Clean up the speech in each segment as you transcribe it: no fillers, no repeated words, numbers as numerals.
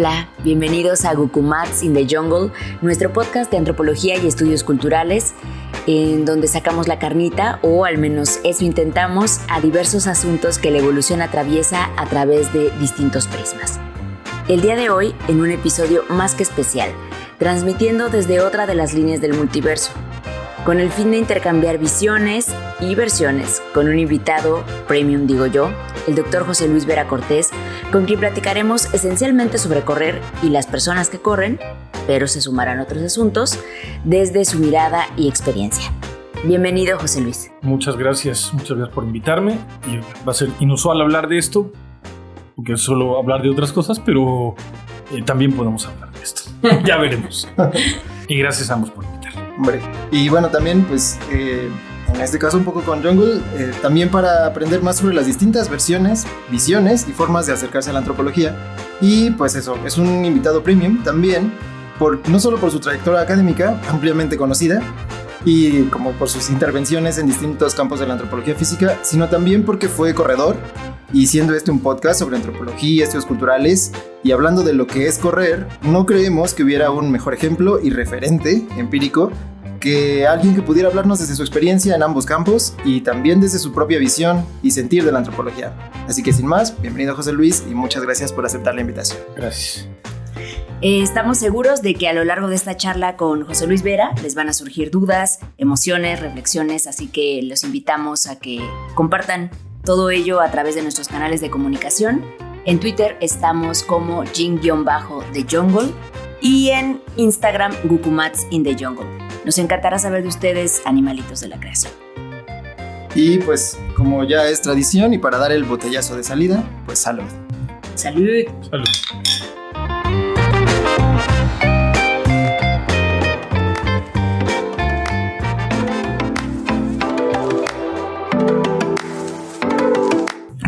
Hola, bienvenidos a Gukumats in the Jungle, nuestro podcast de antropología y estudios culturales, en donde sacamos la carnita, o al menos eso intentamos, a diversos asuntos que la evolución atraviesa a través de distintos prismas. El día de hoy, en un episodio más que especial, transmitiendo desde otra de las líneas del multiverso, con el fin de intercambiar visiones y versiones con un invitado premium, digo yo, el Dr. José Luis Vera Cortés, con quien platicaremos esencialmente sobre correr y las personas que corren, pero se sumarán otros asuntos, desde su mirada y experiencia. Bienvenido, José Luis. Muchas gracias por invitarme. Y va a ser inusual hablar de esto, porque es solo hablar de otras cosas, pero también podemos hablar de esto. Ya veremos. Y gracias a ambos por invitarme. Hombre, y bueno, también pues en este caso un poco con Jungle, también para aprender más sobre las distintas versiones, visiones y formas de acercarse a la antropología. Y pues eso, es un invitado premium también, no solo por su trayectoria académica ampliamente conocida y como por sus intervenciones en distintos campos de la antropología física, sino también porque fue corredor, y siendo este un podcast sobre antropología, estudios culturales y hablando de lo que es correr, no creemos que hubiera un mejor ejemplo y referente empírico que alguien que pudiera hablarnos desde su experiencia en ambos campos y también desde su propia visión y sentir de la antropología. Así que sin más, bienvenido José Luis y muchas gracias por aceptar la invitación. Gracias. Estamos seguros de que a lo largo de esta charla con José Luis Vera les van a surgir dudas, emociones, reflexiones, así que los invitamos a que compartan todo ello a través de nuestros canales de comunicación. En Twitter estamos como Jin-The Jungle y en Instagram Gukumats in the Jungle. Nos encantará saber de ustedes, animalitos de la creación. Y pues, como ya es tradición y para dar el botellazo de salida, pues salud. ¡Salud! Salud.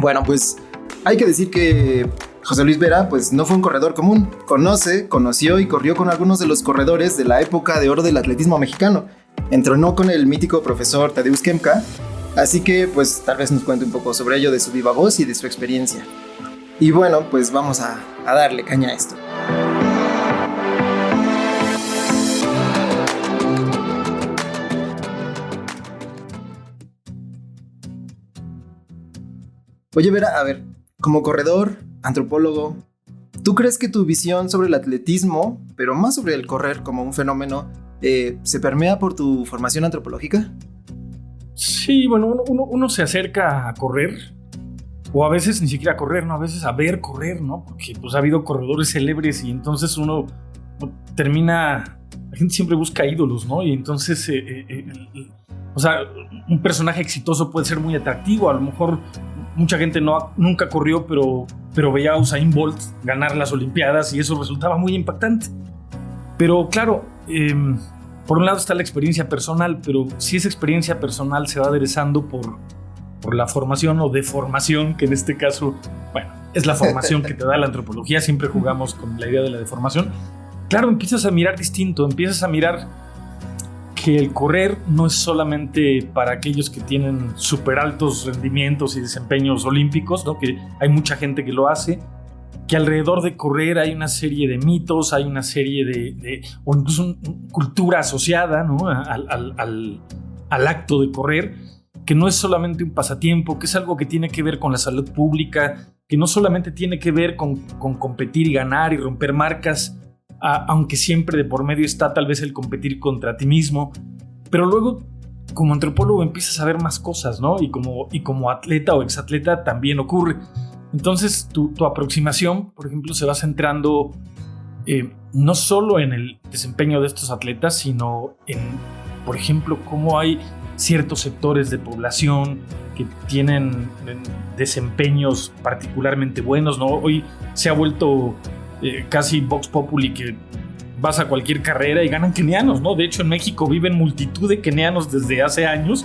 Bueno, pues hay que decir que José Luis Vera pues no fue un corredor común. Conoció y corrió con algunos de los corredores de la época de oro del atletismo mexicano. Entrenó con el mítico profesor Tadeusz Kemka, así que pues tal vez nos cuente un poco sobre ello de su viva voz y de su experiencia. Y bueno, pues vamos a darle caña a esto. Oye Vera, a ver, como corredor, antropólogo, ¿tú crees que tu visión sobre el atletismo, pero más sobre el correr como un fenómeno, se permea por tu formación antropológica? Sí, bueno, uno se acerca a correr, o a veces ni siquiera a correr, ¿no? A veces a ver correr, ¿no? Porque pues ha habido corredores célebres y entonces uno termina... La gente siempre busca ídolos, ¿no? Y entonces, o sea, un personaje exitoso puede ser muy atractivo. A lo mejor mucha gente nunca corrió, pero veía a Usain Bolt ganar las Olimpiadas y eso resultaba muy impactante. Pero claro, por un lado está la experiencia personal, pero si esa experiencia personal se va aderezando por la formación o deformación, que en este caso, bueno, es la formación que te da la antropología, siempre jugamos con la idea de la deformación. Claro, empiezas a mirar distinto, empiezas a mirar que el correr no es solamente para aquellos que tienen súper altos rendimientos y desempeños olímpicos, ¿no? Que hay mucha gente que lo hace, que alrededor de correr hay una serie de mitos, hay una serie o incluso cultura asociada, ¿no? al acto de correr, que no es solamente un pasatiempo, que es algo que tiene que ver con la salud pública, que no solamente tiene que ver con competir y ganar y romper marcas, aunque siempre de por medio está tal vez el competir contra ti mismo, pero luego como antropólogo empiezas a ver más cosas, ¿no? Y como atleta o exatleta también ocurre. Entonces tu aproximación, por ejemplo, se va centrando no solo en el desempeño de estos atletas, sino en, por ejemplo, cómo hay ciertos sectores de población que tienen desempeños particularmente buenos, ¿no? Hoy se ha vuelto casi Vox Populi que vas a cualquier carrera y ganan kenianos, ¿no? De hecho, en México viven multitud de kenianos desde hace años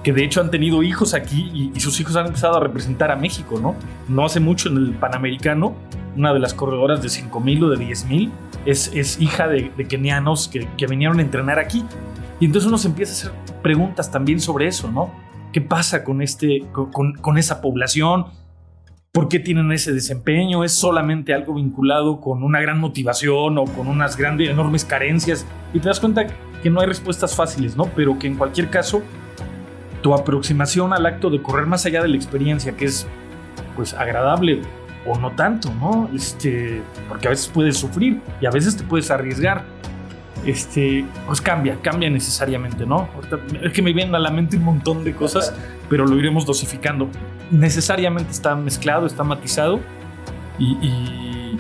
que de hecho han tenido hijos aquí y sus hijos han empezado a representar a México, ¿no? No hace mucho en el Panamericano, una de las corredoras de 5,000 o de 10,000 es hija de kenianos que vinieron a entrenar aquí. Y entonces uno se empieza a hacer preguntas también sobre eso, ¿no? ¿Qué pasa con esa población? ¿Por qué tienen ese desempeño? ¿Es solamente algo vinculado con una gran motivación o con unas grandes, enormes carencias? Y te das cuenta que no hay respuestas fáciles, ¿no? Pero que en cualquier caso, tu aproximación al acto de correr más allá de la experiencia, que es pues agradable o no tanto, ¿no? Porque a veces puedes sufrir y a veces te puedes arriesgar. Pues cambia necesariamente, ¿no? Ahorita es que me vienen a la mente un montón de cosas, pero lo iremos dosificando. Necesariamente está mezclado, está matizado y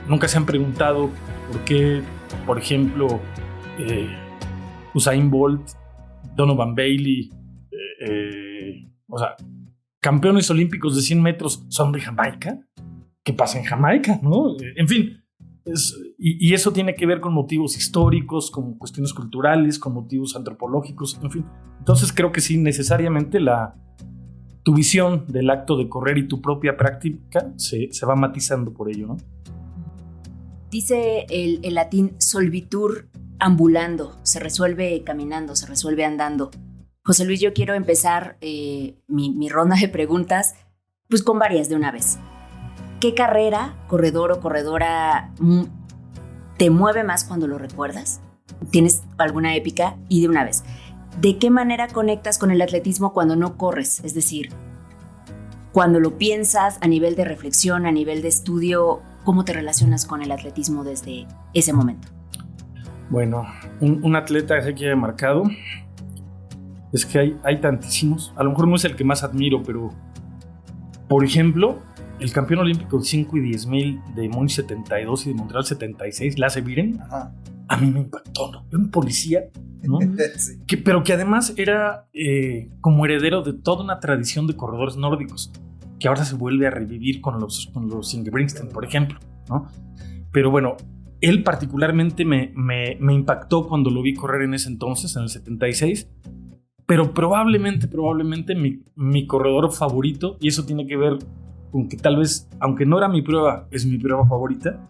nunca se han preguntado por qué, por ejemplo, Usain Bolt, Donovan Bailey, o sea, campeones olímpicos de 100 metros son de Jamaica. ¿Qué pasa en Jamaica, no? En fin. Y eso tiene que ver con motivos históricos, con cuestiones culturales, con motivos antropológicos, en fin. Entonces creo que sí, necesariamente tu visión del acto de correr y tu propia práctica se va matizando por ello, ¿no? Dice el latín solvitur ambulando, se resuelve caminando, se resuelve andando. José Luis, yo quiero empezar mi ronda de preguntas pues con varias de una vez. ¿Qué carrera, corredor o corredora te mueve más cuando lo recuerdas? ¿Tienes alguna épica? Y de una vez, ¿de qué manera conectas con el atletismo cuando no corres? Es decir, cuando lo piensas a nivel de reflexión, a nivel de estudio, ¿cómo te relacionas con el atletismo desde ese momento? Bueno, un atleta que quede marcado es que hay tantísimos. A lo mejor no es el que más admiro, pero por ejemplo, el campeón olímpico de 5 y 10 mil de Múnich 72 y de Montreal 76, Lasse Viren, a mí me impactó, ¿no? Era un policía, ¿no? Sí. Pero que además era como heredero de toda una tradición de corredores nórdicos, que ahora se vuelve a revivir con los Ingebrigtsen, por ejemplo, ¿no? Pero bueno, él particularmente me impactó cuando lo vi correr en ese entonces, en el 76, pero probablemente mi corredor favorito, y eso tiene que ver con que tal vez, aunque no era mi prueba, es mi prueba favorita,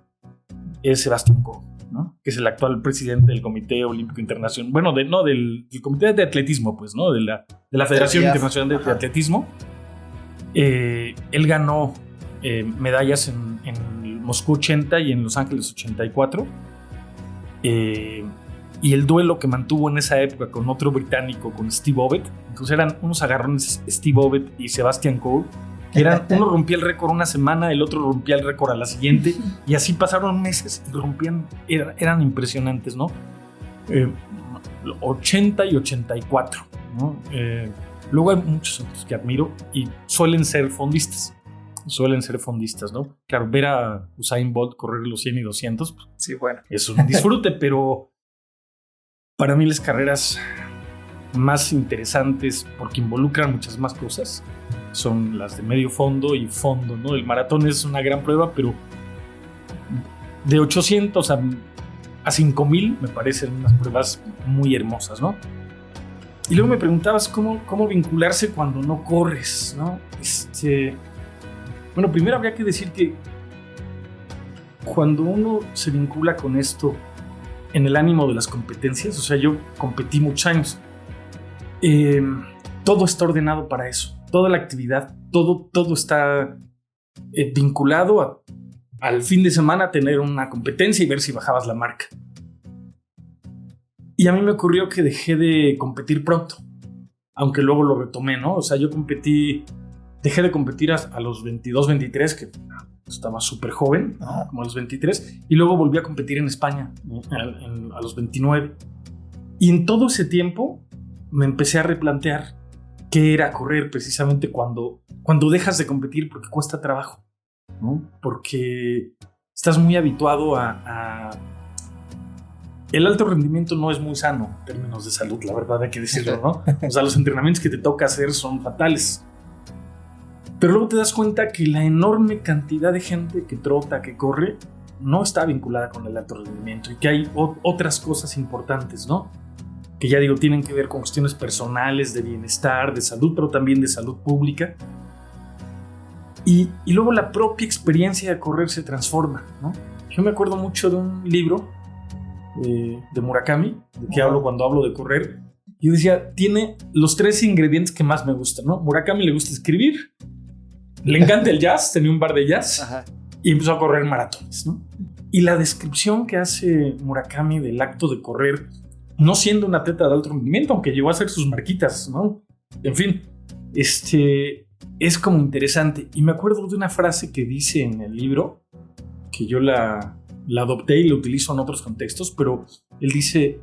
es Sebastian Coe, ¿no? Que es el actual presidente del Comité Olímpico Internacional, bueno, del Comité de Atletismo, pues, ¿no? De la Federación Internacional de Atletismo. Él ganó medallas en Moscú 80 y en Los Ángeles 84. Y el duelo que mantuvo en esa época con otro británico, con Steve Ovett, entonces eran unos agarrones, Steve Ovett y Sebastian Coe, que uno rompía el récord una semana, el otro rompía el récord a la siguiente, y así pasaron meses y rompían, eran impresionantes, ¿no? 80 y 84, ¿no? Luego hay muchos otros que admiro y suelen ser fondistas, ¿no? Claro, ver a Usain Bolt correr los 100 y 200, pues, sí, bueno, es un disfrute, pero para mí las carreras más interesantes, porque involucran muchas más cosas, son las de medio fondo y fondo, ¿no? El maratón es una gran prueba, pero de 800 a 5000 me parecen unas pruebas muy hermosas, ¿no? Y luego me preguntabas cómo vincularse cuando no corres, ¿no? Bueno, primero habría que decir que cuando uno se vincula con esto en el ánimo de las competencias, o sea, yo competí muchos años, todo está ordenado para eso. Toda la actividad, todo está vinculado al fin de semana tener una competencia y ver si bajabas la marca. Y a mí me ocurrió que dejé de competir pronto, aunque luego lo retomé, ¿no? O sea, dejé de competir a los 22, 23, que estaba súper joven, ¿no? Como a los 23, y luego volví a competir en España a los 29. Y en todo ese tiempo me empecé a replantear qué era correr precisamente cuando dejas de competir, porque cuesta trabajo, ¿no? Porque estás muy habituado a... El alto rendimiento no es muy sano en términos de salud, la verdad hay que decirlo, ¿no? O sea, los entrenamientos que te toca hacer son fatales. Pero luego te das cuenta que la enorme cantidad de gente que trota, que corre, no está vinculada con el alto rendimiento y que hay otras cosas importantes, ¿no? Que ya digo, tienen que ver con cuestiones personales, de bienestar, de salud, pero también de salud pública. Y luego la propia experiencia de correr se transforma, ¿no? Yo me acuerdo mucho de un libro de Murakami, de que hablo cuando hablo de correr. Yo decía, tiene los 3 ingredientes que más me gustan, ¿no? Murakami le gusta escribir, Le encanta el jazz, tenía un bar de jazz. Ajá. Y empezó a correr maratones, ¿no? Y la descripción que hace Murakami del acto de correr, no siendo un atleta de alto rendimiento, aunque llegó a hacer sus marquitas, ¿no? En fin, es como interesante. Y me acuerdo de una frase que dice en el libro, que yo la adopté y la utilizo en otros contextos, pero él dice,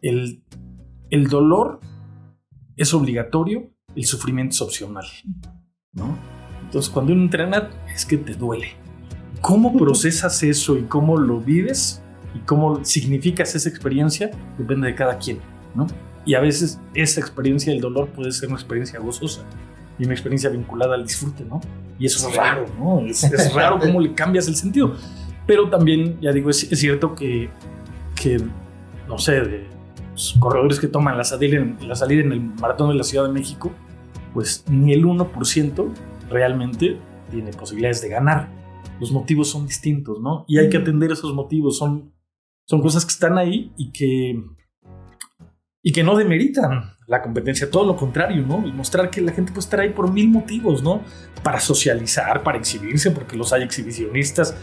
el dolor es obligatorio, el sufrimiento es opcional, ¿no? Entonces, cuando uno entrena, es que te duele. ¿Cómo procesas eso y cómo lo vives y cómo significas esa experiencia? Depende de cada quien, ¿no? Y a veces esa experiencia del dolor puede ser una experiencia gozosa y una experiencia vinculada al disfrute, ¿no? Y eso es raro, ¿no? Es raro cómo le cambias el sentido. Pero también, ya digo, es cierto que no sé, de los corredores que toman la salida en el maratón de la Ciudad de México, pues ni el 1% realmente tiene posibilidades de ganar. Los motivos son distintos, ¿no? Y hay que atender esos motivos. Son cosas que están ahí y que no demeritan la competencia, todo lo contrario, ¿no? Y mostrar que la gente puede estar ahí por 1000 motivos, ¿no? Para socializar, para exhibirse, porque los hay exhibicionistas,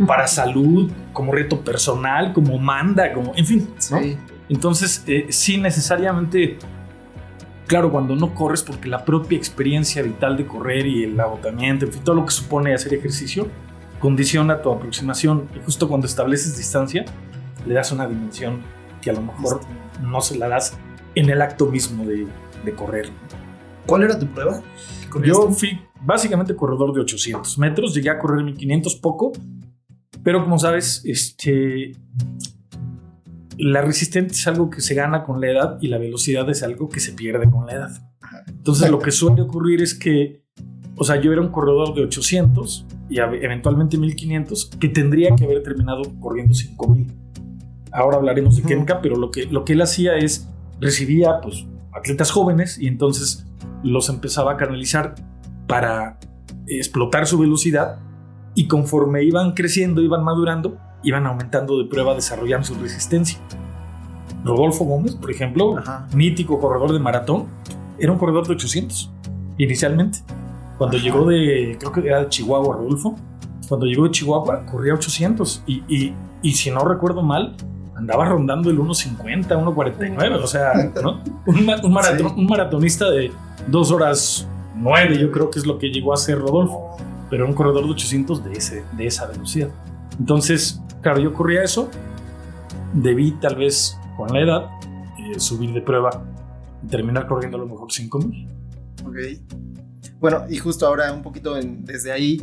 para salud, como reto personal, como manda, como, en fin, ¿no? Sí. Entonces, sí, necesariamente, claro, cuando no corres, porque la propia experiencia vital de correr y el agotamiento, en fin, todo lo que supone hacer ejercicio, condiciona tu aproximación. Y justo cuando estableces distancia, le das una dimensión que a lo mejor no se la das en el acto mismo de correr. ¿Cuál era tu prueba? Yo fui básicamente corredor de 800 metros, llegué a correr 1500 poco, pero como sabes, la resistencia es algo que se gana con la edad y la velocidad es algo que se pierde con la edad. Entonces lo que suele ocurrir es que, o sea, yo era un corredor de 800 y eventualmente 1500 que tendría que haber terminado corriendo 5000. Ahora hablaremos de Kenka, pero lo que él hacía es recibía pues atletas jóvenes y entonces los empezaba a canalizar para explotar su velocidad, y conforme iban creciendo, iban madurando, iban aumentando de prueba, desarrollando su resistencia. Rodolfo Gómez, por ejemplo, mítico corredor de maratón, era un corredor de 800 inicialmente. Cuando llegó creo que era de Chihuahua, Rodolfo, cuando llegó de Chihuahua corría 800 y si no recuerdo mal, andaba rondando el 1.50, 1.49, o sea, ¿no? Un maratonista de 2 horas 9, yo creo que es lo que llegó a ser Rodolfo, pero un corredor de 800 de esa velocidad. Entonces, claro, yo corría eso, debí tal vez con la edad subir de prueba y terminar corriendo a lo mejor 5000. Ok. Bueno, y justo ahora un poquito desde ahí,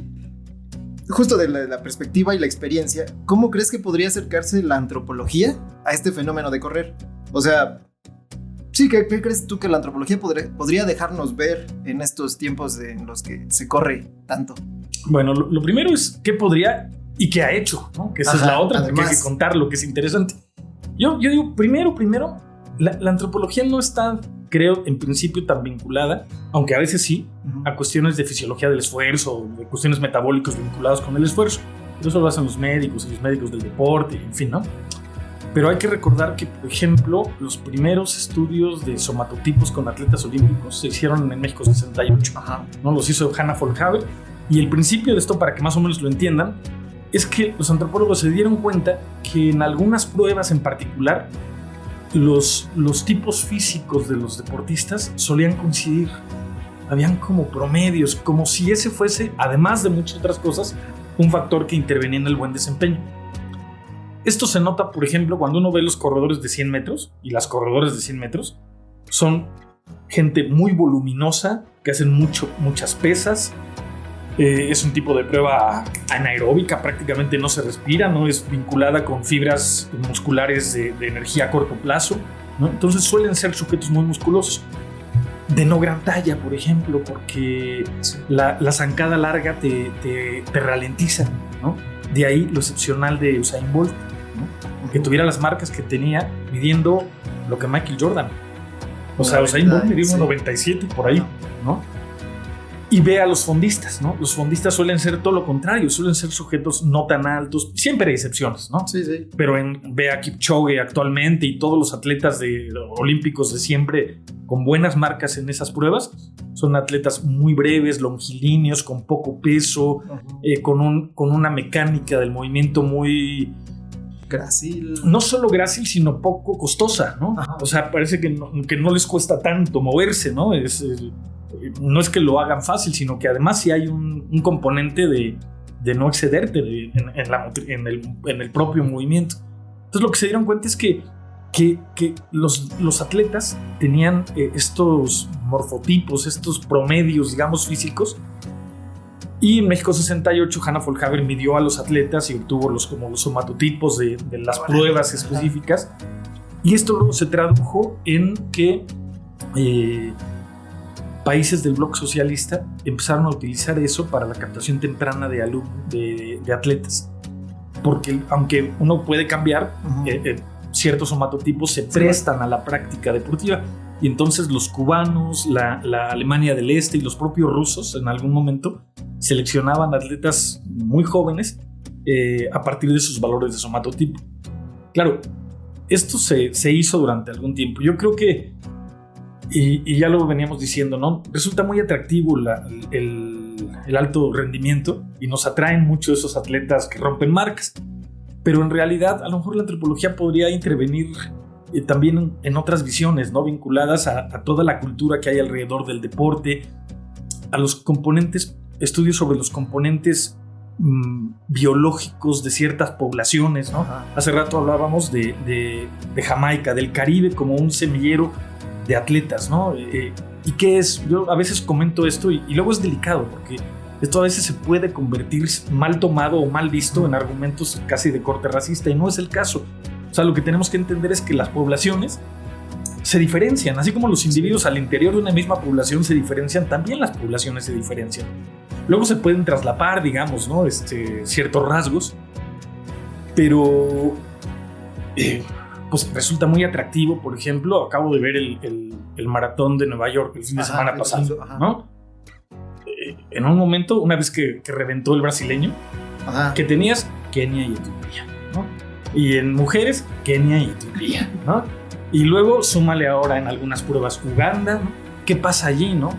justo de la perspectiva y la experiencia, ¿cómo crees que podría acercarse la antropología a este fenómeno de correr? O sea, sí, ¿qué crees tú que la antropología podría dejarnos ver en estos tiempos en los que se corre tanto? Bueno, lo primero es qué podría y qué ha hecho, ¿no? Que esa es la otra, además, que hay que contar lo que es interesante. Yo digo, primero, la antropología no está, creo, en principio tan vinculada, aunque a veces sí, a cuestiones de fisiología del esfuerzo, de cuestiones metabólicas vinculadas con el esfuerzo. Eso lo hacen los médicos y los médicos del deporte, en fin, ¿no? Pero hay que recordar que, por ejemplo, los primeros estudios de somatotipos con atletas olímpicos se hicieron en México 68, ¿no? Los hizo Hanna Folkhaber, y el principio de esto, para que más o menos lo entiendan, es que los antropólogos se dieron cuenta que en algunas pruebas en particular los tipos físicos de los deportistas solían coincidir. Habían como promedios, como si ese fuese, además de muchas otras cosas, un factor que intervenía en el buen desempeño. Esto se nota, por ejemplo, cuando uno ve los corredores de 100 metros y las corredoras de 100 metros. Son gente muy voluminosa, que hacen muchas pesas. Es un tipo de prueba anaeróbica, prácticamente no se respira, no es vinculada con fibras musculares de energía a corto plazo, ¿no? Entonces suelen ser sujetos muy musculosos. De no gran talla, por ejemplo, porque la zancada larga te ralentiza, ¿no? De ahí lo excepcional de Usain Bolt, ¿no? Que tuviera las marcas que tenía midiendo lo que Michael Jordan. O sea, Usain Bolt midió 1.97 por ahí, ¿no? Y ve a los fondistas, ¿no? Los fondistas suelen ser todo lo contrario, suelen ser sujetos no tan altos. Siempre hay excepciones, ¿no? Sí, sí. Pero ve a Kipchoge actualmente y todos los atletas olímpicos de siempre con buenas marcas en esas pruebas, Son atletas muy breves, longilíneos, con poco peso, con una mecánica del movimiento muy... Grácil. No solo grácil, sino poco costosa, ¿no? Ajá. O sea, parece que no les cuesta tanto moverse, ¿no? No es que lo hagan fácil, sino que además sí hay un componente de no excederte en el propio movimiento. Entonces lo que se dieron cuenta es que los atletas tenían estos morfotipos, estos promedios, digamos, físicos. Y en México 68, Hannah Folhaber midió a los atletas y obtuvo los somatotipos de las pruebas específicas. Y esto luego se tradujo en que países del bloque socialista empezaron a utilizar eso para la captación temprana de atletas. Porque aunque uno puede cambiar, ciertos somatotipos se prestan a la práctica deportiva. Y entonces los cubanos, la Alemania del Este y los propios rusos en algún momento seleccionaban atletas muy jóvenes a partir de sus valores de somatotipo. Claro, esto se hizo durante algún tiempo. Yo creo que, y ya lo veníamos diciendo, ¿no? Resulta muy atractivo el alto rendimiento y nos atraen mucho esos atletas que rompen marcas. Pero en realidad, a lo mejor la antropología podría intervenir también en otras visiones, ¿no? Vinculadas a toda la cultura que hay alrededor del deporte, a los componentes, estudios sobre los componentes biológicos de ciertas poblaciones, ¿no? Hace rato hablábamos de Jamaica, del Caribe como un semillero de atletas, ¿no? ¿Y qué es? Yo a veces comento esto y luego es delicado porque esto a veces se puede convertir mal tomado o mal visto en argumentos casi de corte racista y no es el caso. O sea, lo que tenemos que entender es que las poblaciones se diferencian, así como los individuos al interior de una misma población se diferencian, también las poblaciones se diferencian. Luego se pueden traslapar, digamos, ¿no? Ciertos rasgos, pero pues resulta muy atractivo. Por ejemplo, acabo de ver el maratón de Nueva York el fin de semana pasado, ¿no? En un momento, una vez que reventó el brasileño, que tenías Kenia y Etiopía, ¿no? Y en mujeres, Kenia y Etiopía, ¿no? Y luego súmale ahora en algunas pruebas Uganda, ¿no? ¿Qué pasa allí, no?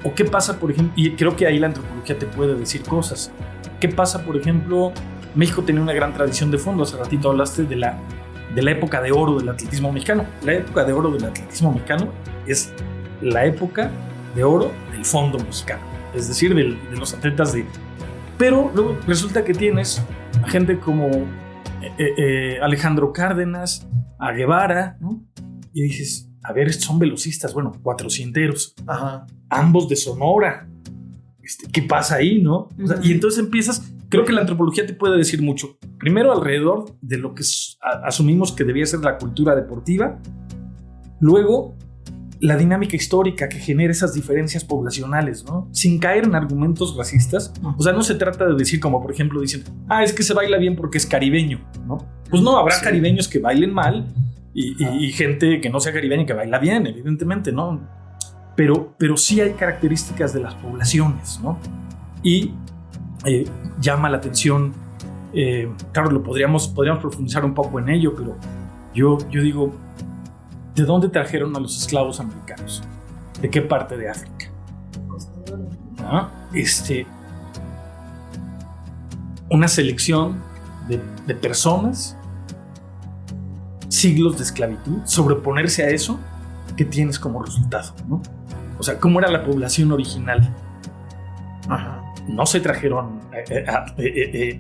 O qué pasa, por ejemplo, y creo que ahí la antropología te puede decir cosas. ¿Qué pasa, por ejemplo? México tenía una gran tradición de fondo. Hace ratito hablaste de la época de oro del atletismo mexicano. La época de oro del atletismo mexicano es la época de oro del fondo mexicano. Es decir, de los atletas de... Pero luego resulta que tienes a gente como Alejandro Cárdenas, a Guevara, ¿no? Y dices, a ver, estos son velocistas, bueno, 400eros, ambos de Sonora. ¿Qué pasa ahí, no? O sea, y entonces empiezas, creo que la antropología te puede decir mucho. Primero, alrededor de lo que asumimos que debía ser la cultura deportiva. Luego, la dinámica histórica que genera esas diferencias poblacionales, ¿no? Sin caer en argumentos racistas. O sea, no se trata de decir como, por ejemplo, dicen, es que se baila bien porque es caribeño, ¿no? Pues no, habrá caribeños que bailen mal y gente que no sea caribeña que baila bien, evidentemente, ¿no? Pero sí hay características de las poblaciones, ¿no? Y llama la atención, claro, podríamos profundizar un poco en ello, pero yo digo, ¿de dónde trajeron a los esclavos americanos? ¿De qué parte de África? ¿No? Una selección de personas, siglos de esclavitud, sobreponerse a eso, ¿qué tienes como resultado, no? O sea, ¿cómo era la población original? No se trajeron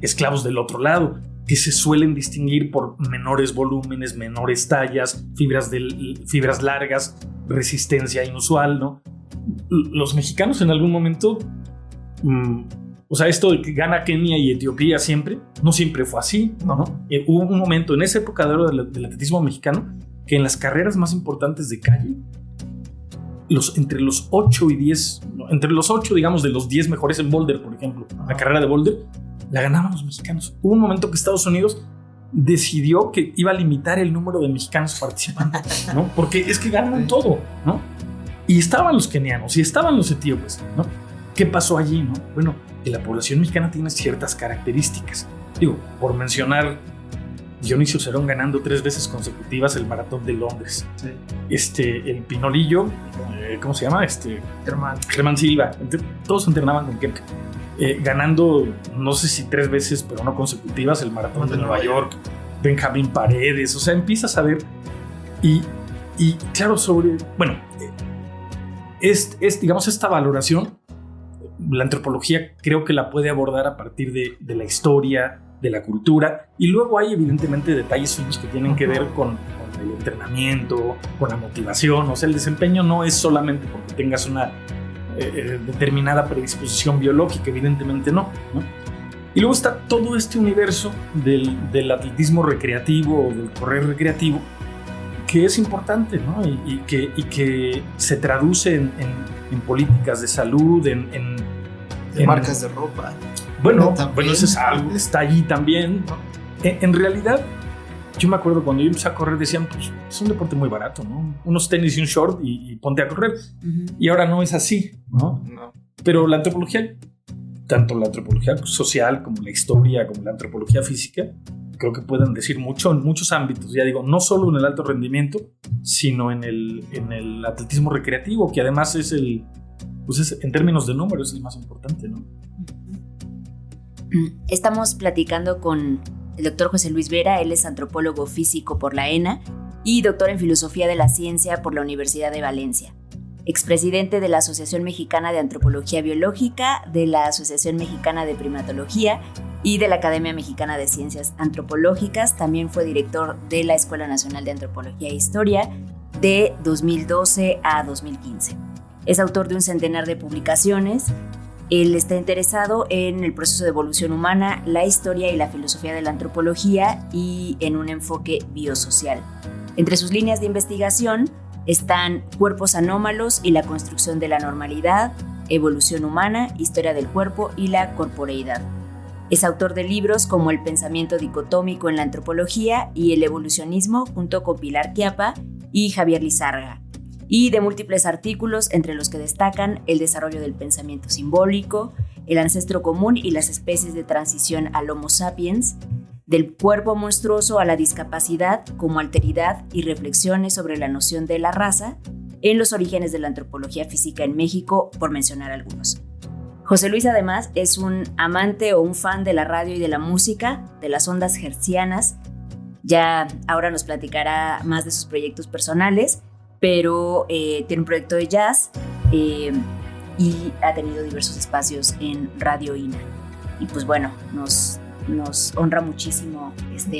esclavos del otro lado, que se suelen distinguir por menores volúmenes, menores tallas, fibras largas, resistencia inusual, ¿no? Los mexicanos en algún momento, o sea, esto de que gana Kenia y Etiopía siempre, no siempre fue así, ¿no? Hubo un momento en esa época de oro del atletismo mexicano que en las carreras más importantes de calle, entre los 8 y 10, entre los 8, digamos, de los 10 mejores en boulder, por ejemplo, la carrera de boulder, la ganaban los mexicanos. Hubo un momento que Estados Unidos decidió que iba a limitar el número de mexicanos participando, ¿no? Porque es que ganan todo, ¿no? Y estaban los kenianos y estaban los etíopes, ¿no? ¿Qué pasó allí, no? Bueno, que la población mexicana tiene ciertas características. Digo, por mencionar Dionisio Cerón ganando 3 veces consecutivas el maratón de Londres. Sí. El Pinolillo, ¿cómo se llama? Germán Silva. Todos entrenaban con Kemke. Ganando, no sé si 3 veces, pero no consecutivas, el maratón de Nueva York. Benjamín Paredes. O sea, empiezas a ver y claro, bueno, digamos, esta valoración, la antropología creo que la puede abordar a partir de la historia, de la cultura, y luego hay evidentemente detalles finos que tienen que ver con el entrenamiento, con la motivación. O sea, el desempeño no es solamente porque tengas una determinada predisposición biológica, evidentemente no. Y luego está todo este universo del atletismo recreativo o del correr recreativo, que es importante, ¿no? Y que se traduce en políticas de salud, en marcas de ropa. Bueno, eso es algo, está allí también, ¿no? En realidad, yo me acuerdo cuando yo empecé a correr, decían, pues es un deporte muy barato, ¿no? Unos tenis y un short y ponte a correr. Uh-huh. Y ahora no es así, ¿no? Pero la antropología, tanto la antropología social como la historia, como la antropología física, creo que pueden decir mucho en muchos ámbitos. Ya digo, no solo en el alto rendimiento, sino en el atletismo recreativo, que además es en términos de números, es el más importante, ¿no? Estamos platicando con el doctor José Luis Vera. Él es antropólogo físico por la ENA y doctor en filosofía de la ciencia por la Universidad de Valencia. Expresidente de la Asociación Mexicana de Antropología Biológica, de la Asociación Mexicana de Primatología y de la Academia Mexicana de Ciencias Antropológicas. También fue director de la Escuela Nacional de Antropología e Historia de 2012 a 2015. Es autor de un centenar de publicaciones. Él está interesado en el proceso de evolución humana, la historia y la filosofía de la antropología y en un enfoque biosocial. Entre sus líneas de investigación están cuerpos anómalos y la construcción de la normalidad, evolución humana, historia del cuerpo y la corporeidad. Es autor de libros como El pensamiento dicotómico en la antropología y El evolucionismo, junto con Pilar Chiapa y Javier Lizárraga, y de múltiples artículos, entre los que destacan El desarrollo del pensamiento simbólico, El ancestro común y las especies de transición al Homo sapiens, Del cuerpo monstruoso a la discapacidad como alteridad y reflexiones sobre la noción de la raza, en los orígenes de la antropología física en México, por mencionar algunos. José Luis además es un amante o un fan de la radio y de la música, de las ondas hertzianas. Ya ahora nos platicará más de sus proyectos personales, pero tiene un proyecto de jazz y ha tenido diversos espacios en Radio INA. Y pues bueno, nos honra muchísimo que esté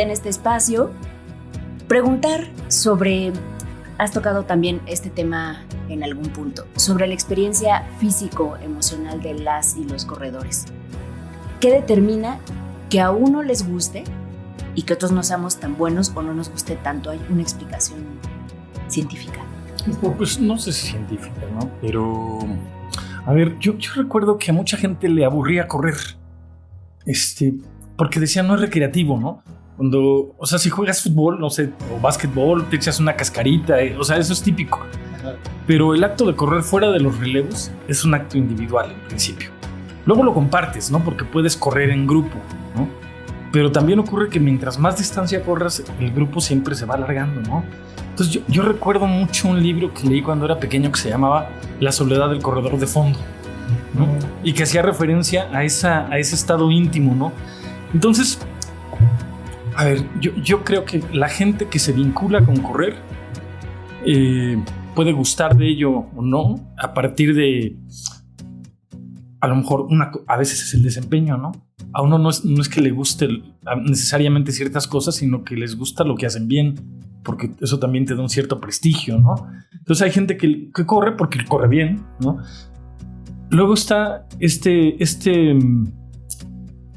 en este espacio. Preguntar sobre, has tocado también este tema en algún punto, sobre la experiencia físico-emocional de las y los corredores. ¿Qué determina que a uno les guste y que otros no seamos tan buenos o no nos guste tanto? ¿Hay una explicación científica? Pues no sé si científica, ¿no? Pero, a ver, yo recuerdo que a mucha gente le aburría correr. Porque decían no es recreativo, ¿no? Cuando, o sea, si juegas fútbol, no sé, o básquetbol, te echas una cascarita, o sea, eso es típico. Pero el acto de correr fuera de los relevos es un acto individual en principio. Luego lo compartes, ¿no? Porque puedes correr en grupo, ¿no? Pero también ocurre que mientras más distancia corras, el grupo siempre se va alargando, ¿no? Entonces yo recuerdo mucho un libro que leí cuando era pequeño que se llamaba La soledad del corredor de fondo, ¿no? Y que hacía referencia a ese estado íntimo, ¿no? Entonces, a ver, yo creo que la gente que se vincula con correr puede gustar de ello o no, a partir de, a lo mejor, a veces es el desempeño, ¿no? A uno no es que le guste necesariamente ciertas cosas, sino que les gusta lo que hacen bien, porque eso también te da un cierto prestigio, ¿no? Entonces hay gente que corre porque corre bien, ¿no? Luego está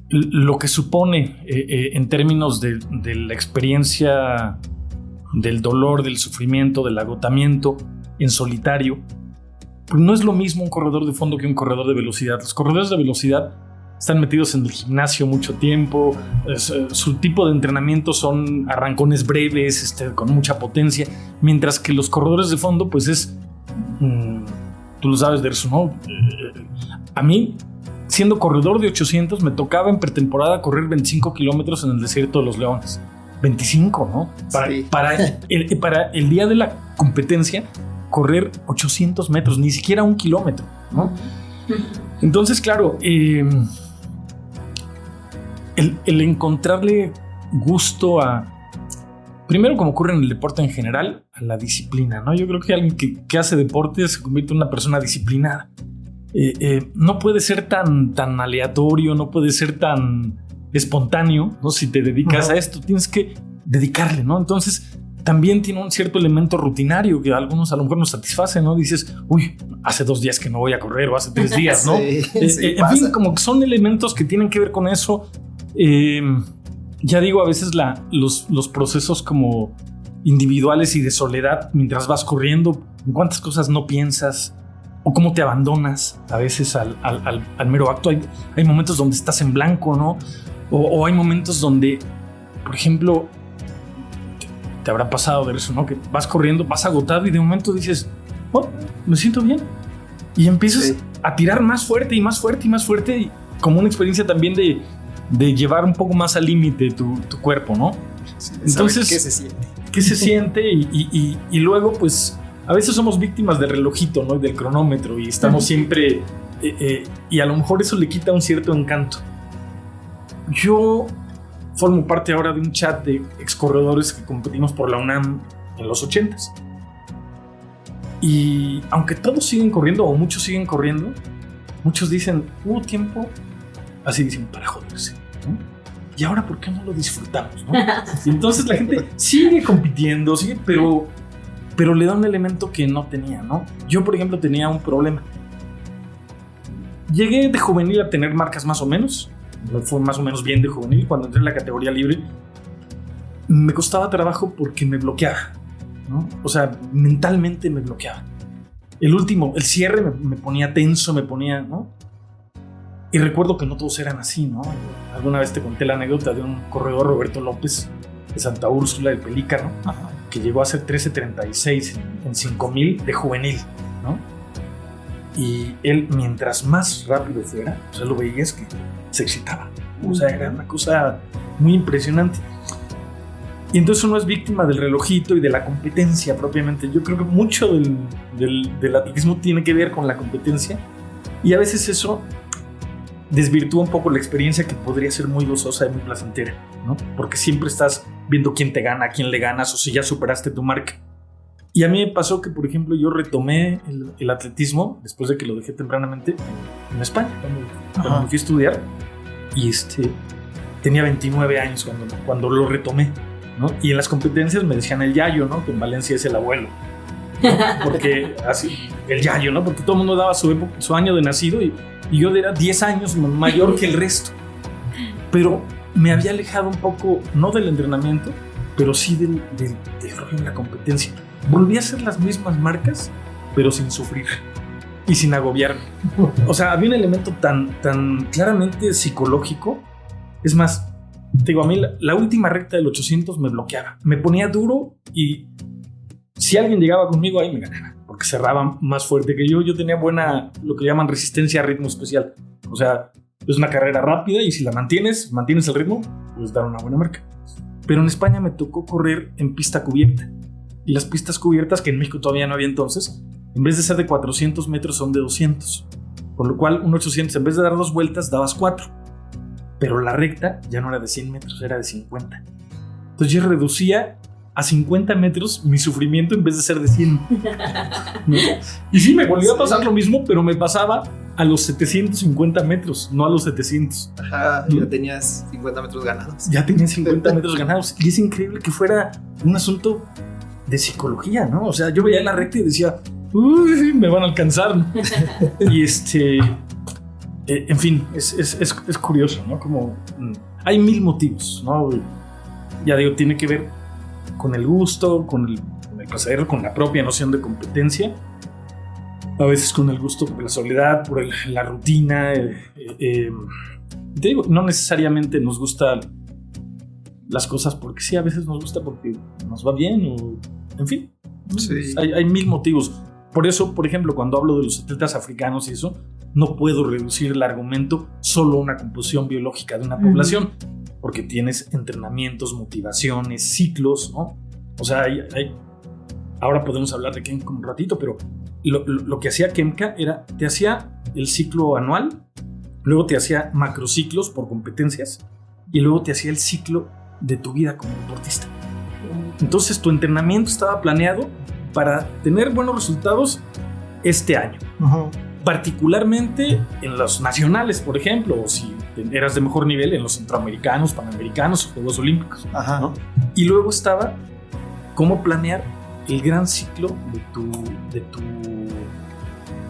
lo que supone en términos de la experiencia del dolor, del sufrimiento, del agotamiento en solitario. Pues no es lo mismo un corredor de fondo que un corredor de velocidad. Los corredores de velocidad están metidos en el gimnasio mucho tiempo, su tipo de entrenamiento son arrancones breves, con mucha potencia, mientras que los corredores de fondo pues es, tú lo sabes de eso, ¿no? A mí siendo corredor de 800, me tocaba en pretemporada correr 25 kilómetros en el desierto de los Leones. 25, ¿no? Para el día de la competencia, correr 800 metros, ni siquiera 1 kilómetro, ¿no? Entonces, claro, el encontrarle gusto primero, como ocurre en el deporte en general, a la disciplina, ¿no? Yo creo que alguien que hace deporte se convierte en una persona disciplinada. No puede ser tan aleatorio, no puede ser tan espontáneo, ¿no? Si te dedicas a esto, tienes que dedicarle, ¿no? Entonces, también tiene un cierto elemento rutinario que a algunos a lo mejor nos satisface, ¿no? Dices, uy, hace 2 días que no voy a correr, o hace 3 días, ¿no? En fin, como que son elementos que tienen que ver con eso. Ya digo, a veces los procesos como individuales y de soledad mientras vas corriendo, en cuántas cosas no piensas o cómo te abandonas a veces al mero acto. Hay momentos donde estás en blanco, ¿no? O hay momentos donde, por ejemplo, te habrá pasado de eso, ¿no? Que vas corriendo, vas agotado y de momento dices, oh, me siento bien. Y empiezas a tirar más fuerte y más fuerte y más fuerte, y como una experiencia también de llevar un poco más al límite tu cuerpo, ¿no? Sí, entonces, ¿qué se siente? ¿Qué se siente? Y luego, pues, a veces somos víctimas del relojito, ¿no? Del cronómetro, y estamos siempre... y a lo mejor eso le quita un cierto encanto. Yo formo parte ahora de un chat de excorredores que competimos por la UNAM en los 80s. Y aunque todos siguen corriendo, o muchos siguen corriendo, muchos dicen, hubo tiempo, así dicen, para joderse, ¿no? Y ahora, ¿por qué no lo disfrutamos, ¿no? Y entonces la gente sigue compitiendo, pero le da un elemento que no tenía, ¿no? Yo, por ejemplo, tenía un problema. Llegué de juvenil a tener marcas más o menos. Fue más o menos bien de juvenil. Cuando entré en la categoría libre, me costaba trabajo porque me bloqueaba, ¿no? O sea, mentalmente me bloqueaba. El cierre me ponía tenso, me ponía, ¿no? Y recuerdo que no todos eran así, ¿no? Alguna vez te conté la anécdota de un corredor, Roberto López, de Santa Úrsula del Pelícano, que llegó a hacer 13:36 en 5000 de juvenil, ¿no? Y él, mientras más rápido fuera, o sea, lo veías que se excitaba. O sea, era una cosa muy impresionante. Y entonces uno es víctima del relojito y de la competencia propiamente. Yo creo que mucho del atletismo tiene que ver con la competencia. Y a veces eso desvirtúa un poco la experiencia, que podría ser muy gozosa y muy placentera, ¿no? Porque siempre estás viendo quién te gana, quién le ganas, o si ya superaste tu marca. Y a mí me pasó que, por ejemplo, yo retomé el atletismo después de que lo dejé tempranamente en España, cuando me fui a estudiar. Y tenía 29 años cuando lo retomé, ¿no? Y en las competencias me decían el yayo, ¿no? Que en Valencia es el abuelo, ¿no? Porque así, el yayo, ¿no? Porque todo el mundo daba su año de nacido, y yo era 10 años mayor que el resto. Pero me había alejado un poco, no del entrenamiento, pero sí del rollo en la competencia. Volví a hacer las mismas marcas, pero sin sufrir y sin agobiarme. O sea, había un elemento tan claramente psicológico. Es más, te digo, a mí la última recta del 800 me bloqueaba. Me ponía duro, y si alguien llegaba conmigo, ahí me ganaba, porque cerraba más fuerte que yo. Yo tenía buena, lo que llaman resistencia a ritmo especial. O sea, es una carrera rápida, y si la mantienes el ritmo, puedes dar una buena marca. Pero en España me tocó correr en pista cubierta. Y las pistas cubiertas, que en México todavía no había entonces, en vez de ser de 400 metros, son de 200. Por lo cual, un 800, en vez de dar 2 vueltas, dabas 4. Pero la recta ya no era de 100 metros, era de 50. Entonces yo reducía a 50 metros mi sufrimiento en vez de ser de 100. ¿No? Y sí, me volvió a pasar lo mismo, pero me pasaba a los 750 metros, no a los 700. Ajá, ¿no? Ya tenías 50 metros ganados. Ya tenía 50 metros ganados. Y es increíble que fuera un asunto de psicología, ¿no? O sea, yo veía la recta y decía, uy, me van a alcanzar, ¿no? Y en fin, es curioso, ¿no? Como hay 1000 motivos, ¿no? Ya digo, tiene que ver con el gusto, con el placer, con la propia noción de competencia, a veces con el gusto por la soledad, por la rutina. Te digo, no necesariamente nos gustan las cosas porque sí, a veces nos gusta porque nos va bien, o en fin, sí. Hay 1000 motivos. Por eso, por ejemplo, cuando hablo de los atletas africanos y eso, no puedo reducir el argumento solo a una composición biológica de una población, porque tienes entrenamientos, motivaciones, ciclos, ¿no? O sea, ahora podemos hablar de Kemka un ratito, pero lo que hacía Kemka era, te hacía el ciclo anual, luego te hacía macrociclos por competencias y luego te hacía el ciclo de tu vida como deportista. Entonces tu entrenamiento estaba planeado para tener buenos resultados este año. Particularmente en los nacionales, por ejemplo, o si eras de mejor nivel en los centroamericanos, panamericanos, Juegos Olímpicos, ¿no? Y luego estaba cómo planear el gran ciclo de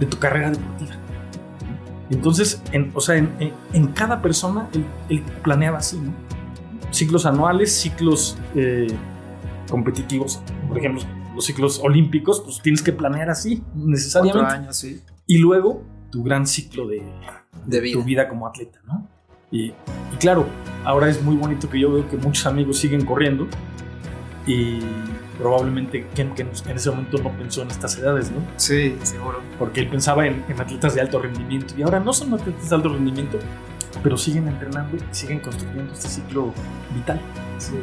tu carrera deportiva. Entonces, en cada persona él planeaba así, ¿no? Ciclos anuales, ciclos competitivos. Por ejemplo, los ciclos olímpicos, pues tienes que planear así, necesariamente. 4 años, sí. Y luego tu gran ciclo de vida. Tu vida como atleta, ¿no? Y claro, ahora es muy bonito que yo veo que muchos amigos siguen corriendo y probablemente Kemka en ese momento no pensó en estas edades, ¿no? Sí, seguro. Porque él pensaba en atletas de alto rendimiento y ahora no son atletas de alto rendimiento, pero siguen entrenando y siguen construyendo este ciclo vital,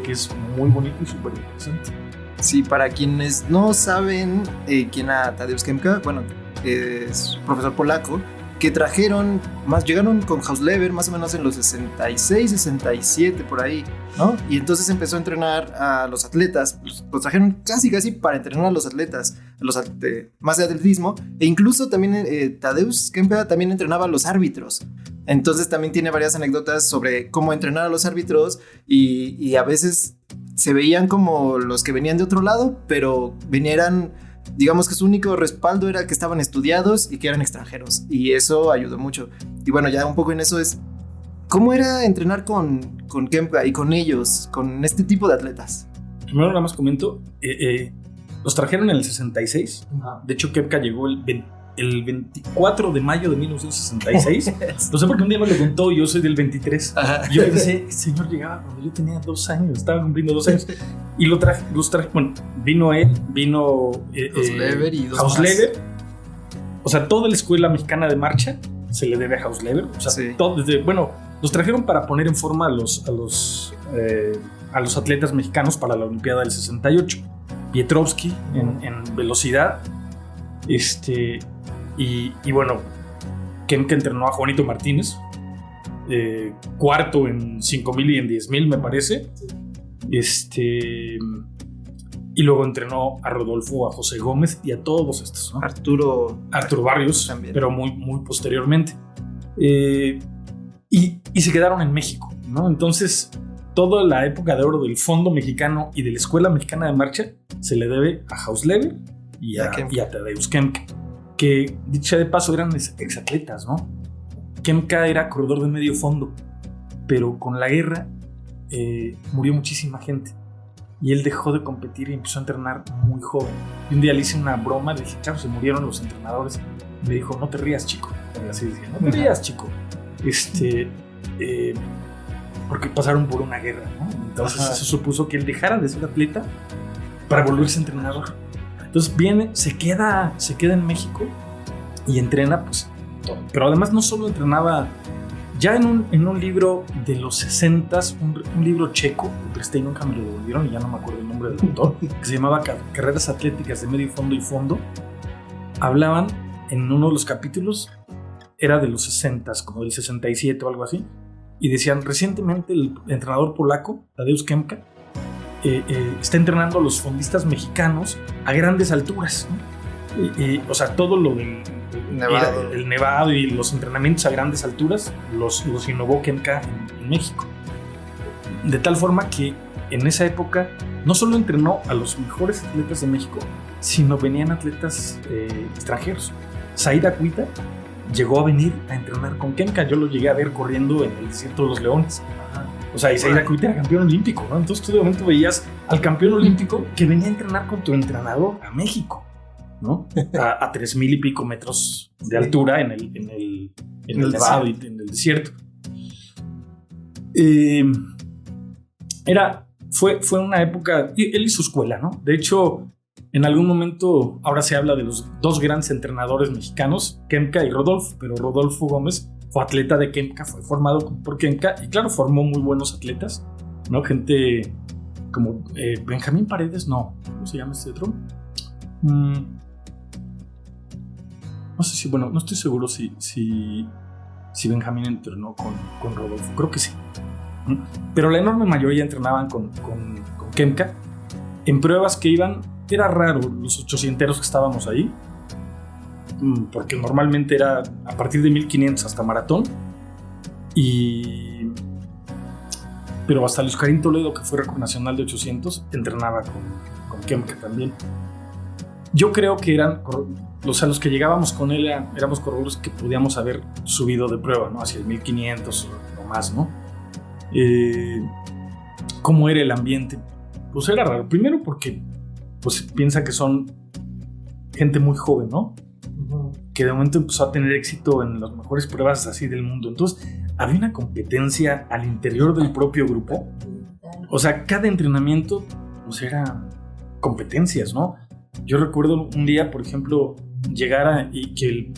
que es muy bonito y súper interesante. Sí, para quienes no saben quién era Tadeusz Kemka, bueno, es profesor polaco, que llegaron con Hausleber más o menos en los 66, 67 por ahí, ¿no? Y entonces empezó a entrenar a los atletas, los trajeron casi para entrenar a los atletas, más de atletismo, e incluso también Tadeusz Kemka también entrenaba a los árbitros. Entonces también tiene varias anécdotas sobre cómo entrenar a los árbitros y a veces se veían como los que venían de otro lado, pero digamos que su único respaldo era que estaban estudiados y que eran extranjeros, y eso ayudó mucho. Y bueno, ya un poco en eso es ¿cómo era entrenar con Kemka y con ellos, con este tipo de atletas? Primero nada más comento, los trajeron en el 66. De hecho Kemka llegó el 24 de mayo de 1966. No sé por qué un día me lo contó, yo soy del 23. Yo le decía, el señor llegaba cuando yo tenía 2 años, estaba cumpliendo 2 años. Y los traje, bueno, vino él, vino Hausleber y dos Hausleber. O sea, toda la escuela mexicana de marcha se le debe a Hausleber. O sea, sí. Los trajeron para poner en forma a los atletas mexicanos para la Olimpiada del 68. Pietrowski en velocidad. Y bueno, Kemka entrenó a Juanito Martínez, cuarto en 5,000 y en 10,000, me parece. Y luego entrenó a Rodolfo, a José Gómez y a todos estos, ¿no? Arturo Barrios también, pero muy posteriormente. Y se quedaron en México, ¿no? Entonces, toda la época de oro del Fondo Mexicano y de la Escuela Mexicana de Marcha se le debe a Hausleber y a Tadeusz Kemka, que dicha de paso eran exatletas, ¿no? Kemka era corredor de medio fondo, pero con la guerra murió muchísima gente y él dejó de competir y empezó a entrenar muy joven. Y un día le hice una broma, le dije, chavo, se murieron los entrenadores. Y me dijo, no te rías, chico. Y así decía, no te rías, chico. Porque pasaron por una guerra, ¿no? Entonces eso supuso que él dejara de ser atleta para volverse entrenador. Entonces se queda en México y entrena pues todo. Pero además no solo entrenaba, ya en un libro de los 60s, un libro checo, lo presté y nunca me lo devolvieron y ya no me acuerdo el nombre del autor, que se llamaba Carreras Atléticas de Medio Fondo y Fondo. Hablaban en uno de los capítulos, era de los 60s, como del 67 o algo así, y decían, recientemente el entrenador polaco, Tadeusz Kemka, está entrenando a los fondistas mexicanos a grandes alturas, ¿no? O sea, todo lo del el nevado y los entrenamientos a grandes alturas los innovó Kemka en México. De tal forma que en esa época no solo entrenó a los mejores atletas de México, sino venían atletas extranjeros. Said Acuita llegó a venir a entrenar con Kemka. Yo lo llegué a ver corriendo en el desierto de los Leones. O sea, y Said Acuita era campeón olímpico, ¿no? Entonces tú de momento veías al campeón olímpico que venía a entrenar con tu entrenador a México, ¿no? A 3,000 y pico metros de altura en el nevado y en el desierto. Fue una época, él hizo escuela, ¿no? De hecho, En algún momento, ahora se habla de los dos grandes entrenadores mexicanos, Kemka y Rodolfo, pero Rodolfo Gómez fue atleta de Kemka, fue formado por Kemka y claro, formó muy buenos atletas, ¿no? Gente como Benjamín Paredes, no, ¿cómo se llama este otro? No sé si, bueno, no estoy seguro si Benjamín entrenó con Rodolfo, creo que sí. Pero la enorme mayoría entrenaban con Kemka. En pruebas que iban, era raro los 800eros que estábamos ahí, porque normalmente era a partir de 1500 hasta maratón. Pero hasta Luis Karim Toledo, que fue récord nacional de 800, entrenaba con Kemka también. Yo creo que eran, o sea, los que llegábamos con él éramos corredores que podíamos haber subido de prueba, ¿no? Hacia el 1500 o más, ¿no? ¿Cómo era el ambiente? Pues era raro. Primero porque pues piensa que son gente muy joven, ¿no? Que de momento empezó a tener éxito en las mejores pruebas así del mundo. Entonces había una competencia al interior del propio grupo. O sea, cada entrenamiento pues era competencias, ¿no? Yo recuerdo un día, por ejemplo, llegara y que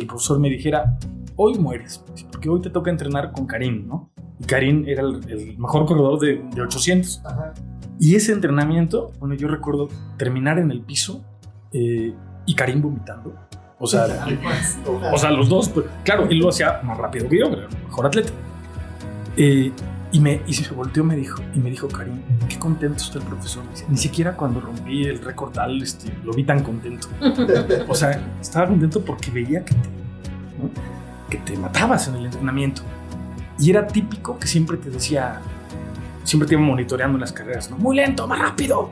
el profesor me dijera, hoy mueres, porque hoy te toca entrenar con Karim, ¿no? Y Karim era el mejor corredor de 800. Ajá. Y ese entrenamiento, bueno, yo recuerdo terminar en el piso y Karim vomitando. O sea, los dos, pues, claro, él lo hacía más rápido que yo, era el mejor atleta. Y se volteó y me dijo, Karim, qué contento está el profesor. Dice, ni siquiera cuando rompí el récord tal, lo vi tan contento. O sea, estaba contento porque veía que te matabas en el entrenamiento. Y era típico que siempre te decía, siempre te iba monitoreando en las carreras, ¿no? Muy lento, más rápido.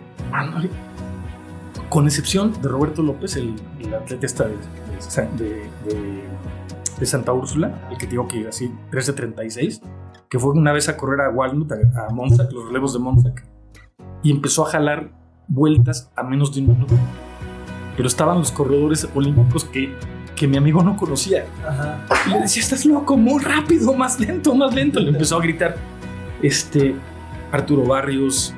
Con excepción de Roberto López, el atleta de Santa Úrsula, el que digo que así 13:36, que fue una vez a correr a Walnut, a Monza, los relevos de Monza, y empezó a jalar vueltas a menos de un minuto. Pero estaban los corredores olímpicos que mi amigo no conocía. Ajá. Y le decía, estás loco, muy rápido, más lento. Le empezó a gritar Arturo Barrios,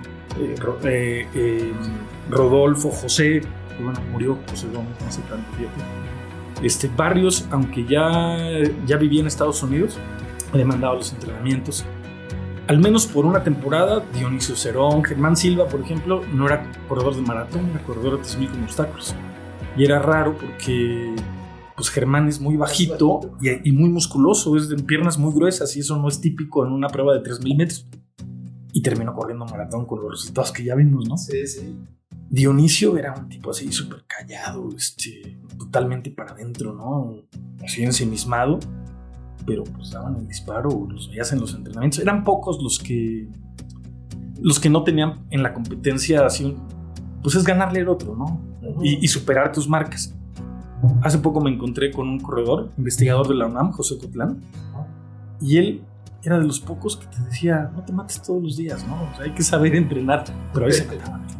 Rodolfo, José, que bueno, murió José Gómez, no hace tanto tiempo. Barrios, aunque ya vivía en Estados Unidos, le mandaba los entrenamientos. Al menos por una temporada, Dionisio Cerón, Germán Silva, por ejemplo, no era corredor de maratón, era corredor de 3000 con obstáculos. Y era raro porque pues Germán es muy bajito y muy musculoso, es de piernas muy gruesas y eso no es típico en una prueba de 3000 metros. Y terminó corriendo maratón con los resultados que ya vimos, ¿no? Sí, sí. Dionisio era un tipo así súper callado, totalmente para adentro, ¿no? Así ensimismado, pero pues daban el disparo, los veías en los entrenamientos. Eran pocos los que no tenían en la competencia así, pues es ganarle al otro, ¿no? Y superar tus marcas. Hace poco me encontré con un corredor, investigador de la UNAM, José Cotlán, y él era de los pocos que te decía, no te mates todos los días, ¿no? O sea, hay que saber entrenar, pero ahí se mataban, ¿no?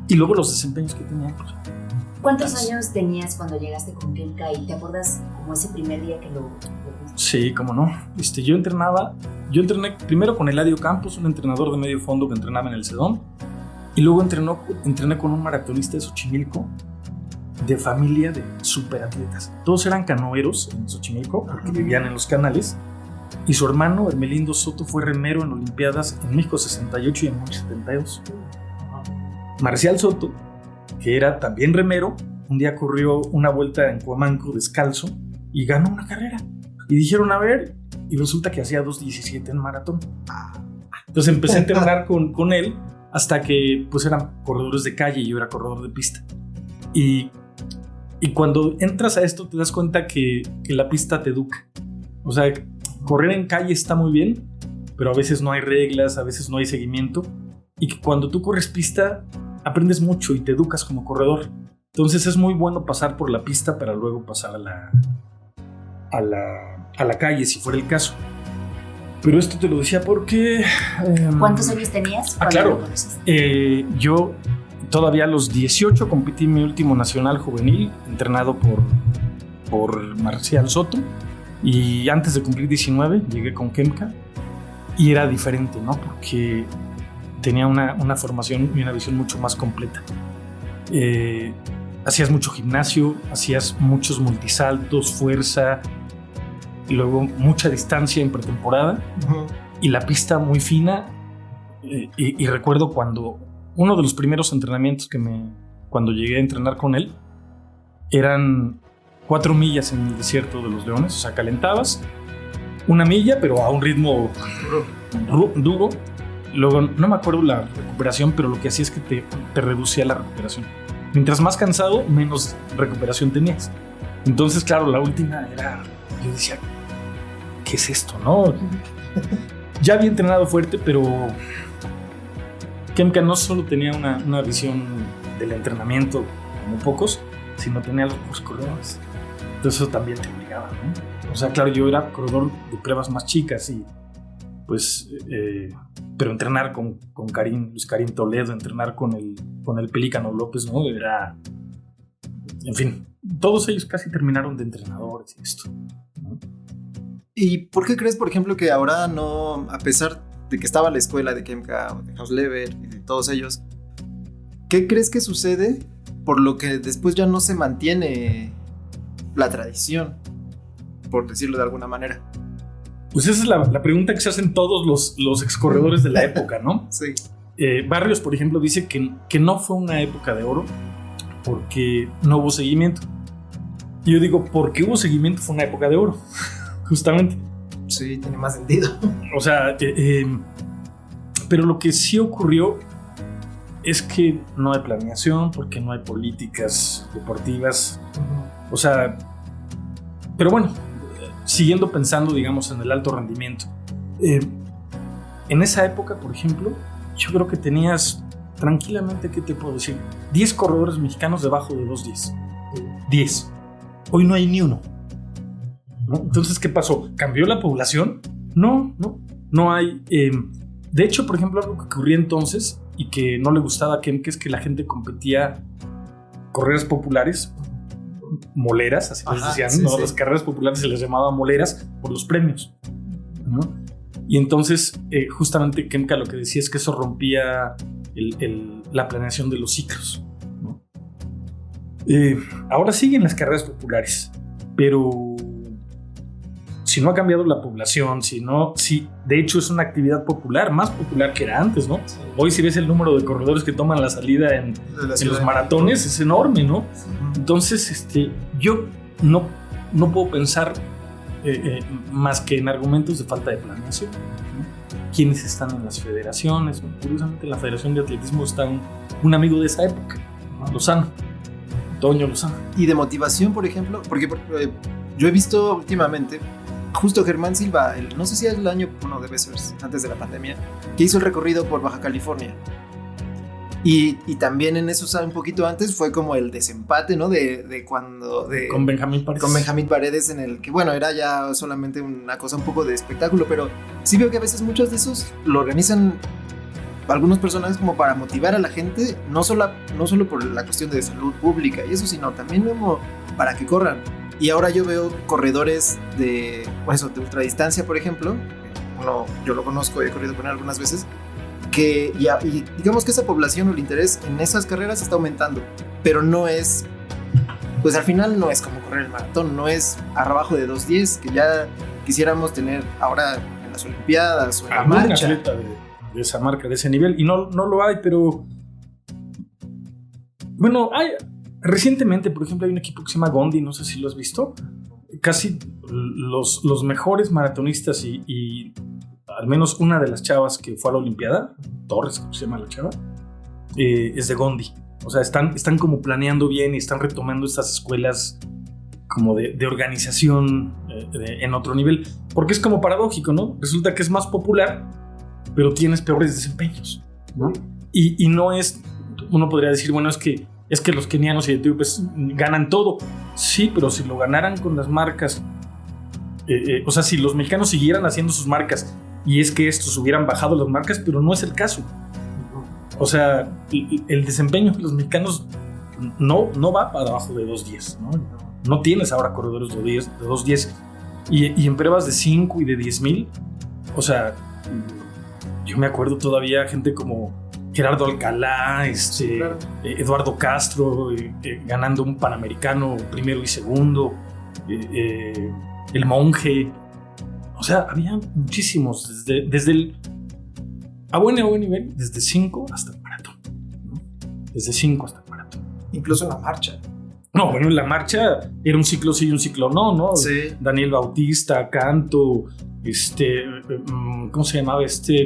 Y luego los desempeños que tenían, pues. ¿Cuántos años tenías cuando llegaste con Kemka y te acuerdas como ese primer día que lo Sí, cómo no. Yo entrené primero con Eladio Campos, un entrenador de medio fondo que entrenaba en el CEDOM, y luego entrené con un maratonista de Xochimilco, de familia de superatletas. Todos eran canoeros en Xochimilco porque vivían en los canales, y su hermano Hermelindo Soto fue remero en Olimpiadas en México 68 y en México 72. Marcial Soto, que era también remero, un día corrió una vuelta en Cuamanco descalzo y ganó una carrera. Y dijeron, a ver, y resulta que hacía 2:17 en maratón. Entonces empecé a entrenar con él hasta que pues eran corredores de calle y yo era corredor de pista. Y cuando entras a esto te das cuenta que la pista te educa. O sea, correr en calle está muy bien, pero a veces no hay reglas, a veces no hay seguimiento. Y que cuando tú corres pista aprendes mucho y te educas como corredor. Entonces es muy bueno pasar por la pista para luego pasar a la calle, si fuera el caso. Pero esto te lo decía porque... ¿Cuántos años tenías? Claro. Yo todavía a los 18 competí en mi último nacional juvenil, entrenado por Marcial Soto. Y antes de cumplir 19 llegué con Kemka. Y era diferente, ¿no? Porque tenía una formación y una visión mucho más completa. hacías mucho gimnasio, hacías muchos multisaltos, fuerza, y luego mucha distancia en pretemporada, y la pista muy fina. Y recuerdo cuando uno de los primeros entrenamientos cuando llegué a entrenar con él, eran 4 millas en el desierto de los Leones. O sea, calentabas 1 milla, pero a un ritmo duro. Luego, no me acuerdo la recuperación, pero lo que hacía es que te reducía la recuperación. Mientras más cansado, menos recuperación tenías. Entonces, claro, la última era... Yo decía, ¿qué es esto, no? Ya había entrenado fuerte, pero Kemka no solo tenía una visión del entrenamiento como pocos, sino tenía los corredores. Entonces eso también te obligaba, ¿no? O sea, claro, yo era corredor de pruebas más chicas y pues... pero entrenar con Luis Karim Toledo, entrenar con el Pelícano López, ¿no? Era... En fin, todos ellos casi terminaron de entrenadores y esto, ¿no? ¿Y por qué crees, por ejemplo, que ahora no, a pesar de que estaba la escuela de Kemka, de Hausleber y de todos ellos, qué crees que sucede por lo que después ya no se mantiene la tradición, por decirlo de alguna manera? Pues esa es la pregunta que se hacen todos los excorredores de la época, ¿no? Sí. Barrios, por ejemplo, dice que no fue una época de oro porque no hubo seguimiento. Y yo digo, porque hubo seguimiento fue una época de oro, justamente. Sí, tiene más sentido. O sea, pero lo que sí ocurrió es que no hay planeación, porque no hay políticas deportivas. O sea, pero bueno, siguiendo pensando, digamos, en el alto rendimiento. En esa época, por ejemplo, yo creo que tenías tranquilamente, ¿qué te puedo decir? 10 corredores mexicanos debajo de 2:10. 10. Hoy no hay ni uno, ¿no? Entonces, ¿qué pasó? ¿Cambió la población? No hay. De hecho, por ejemplo, algo que ocurría entonces y que no le gustaba a Kemke es que la gente competía carreras populares, moleras, así les decían, sí, ¿no? Sí. Las carreras populares se les llamaba moleras por los premios, ¿no? Y entonces, justamente Kemke lo que decía es que eso rompía la planeación de los ciclos, ¿no? Ahora siguen las carreras populares, pero si no ha cambiado la población, si de hecho es una actividad popular, más popular que era antes, ¿no? Sí. Hoy si ves el número de corredores que toman la salida en los maratones, es enorme, ¿no? Entonces, yo no puedo pensar más que en argumentos de falta de planeación, ¿no? ¿Quiénes están en las federaciones? Curiosamente en la Federación de Atletismo está un amigo de esa época, ¿no? Lozano, Toño Lozano. Y de motivación, por ejemplo, porque yo he visto últimamente justo Germán Silva, no sé si es el año, bueno, debe ser antes de la pandemia, que hizo el recorrido por Baja California. Y también en eso, un poquito antes, fue como el desempate, ¿no? Con Benjamín Paredes. Con Benjamín Paredes, en el que, bueno, era ya solamente una cosa un poco de espectáculo, pero sí veo que a veces muchos de esos lo organizan algunos personajes como para motivar a la gente, no solo por la cuestión de salud pública y eso, sino también como para que corran. Y ahora yo veo corredores de ultradistancia, por ejemplo, yo lo conozco, he corrido con él algunas veces, y digamos que esa población o el interés en esas carreras está aumentando, pero no es, pues al final no es como correr el maratón, no es abajo de 2:10, que ya quisiéramos tener ahora en las Olimpiadas o en la marcha. Atleta de esa marca, de ese nivel, y no lo hay, pero bueno, recientemente, por ejemplo, hay un equipo que se llama Gondi, no sé si lo has visto. Casi los mejores maratonistas y al menos una de las chavas que fue a la Olimpiada, Torres, ¿cómo se llama la chava? Es de Gondi. O sea, están como planeando bien y están retomando estas escuelas como de organización en otro nivel. Porque es como paradójico, ¿no? Resulta que es más popular, pero tienes peores desempeños, ¿no? Y no es, uno podría decir, bueno, es que los kenianos y etíopes ganan todo. Sí, pero si lo ganaran con las marcas, o sea, si los mexicanos siguieran haciendo sus marcas y es que estos hubieran bajado las marcas, pero no es el caso. O sea, el desempeño de los mexicanos no va para abajo de 2:10, ¿no? No tienes ahora corredores de 2:10 y en pruebas de 5 y de 10,000, o sea, yo me acuerdo todavía gente como Gerardo Alcalá, claro. Eduardo Castro, ganando un Panamericano primero y segundo, el Monje. O sea, había muchísimos, desde el a buen nivel, desde 5 hasta el maratón, ¿no? Desde 5 hasta el maratón. Incluso en la marcha. No, bueno, en la marcha era un ciclo sí y un ciclo no, ¿no? Sí. Daniel Bautista, Canto, ¿cómo se llamaba?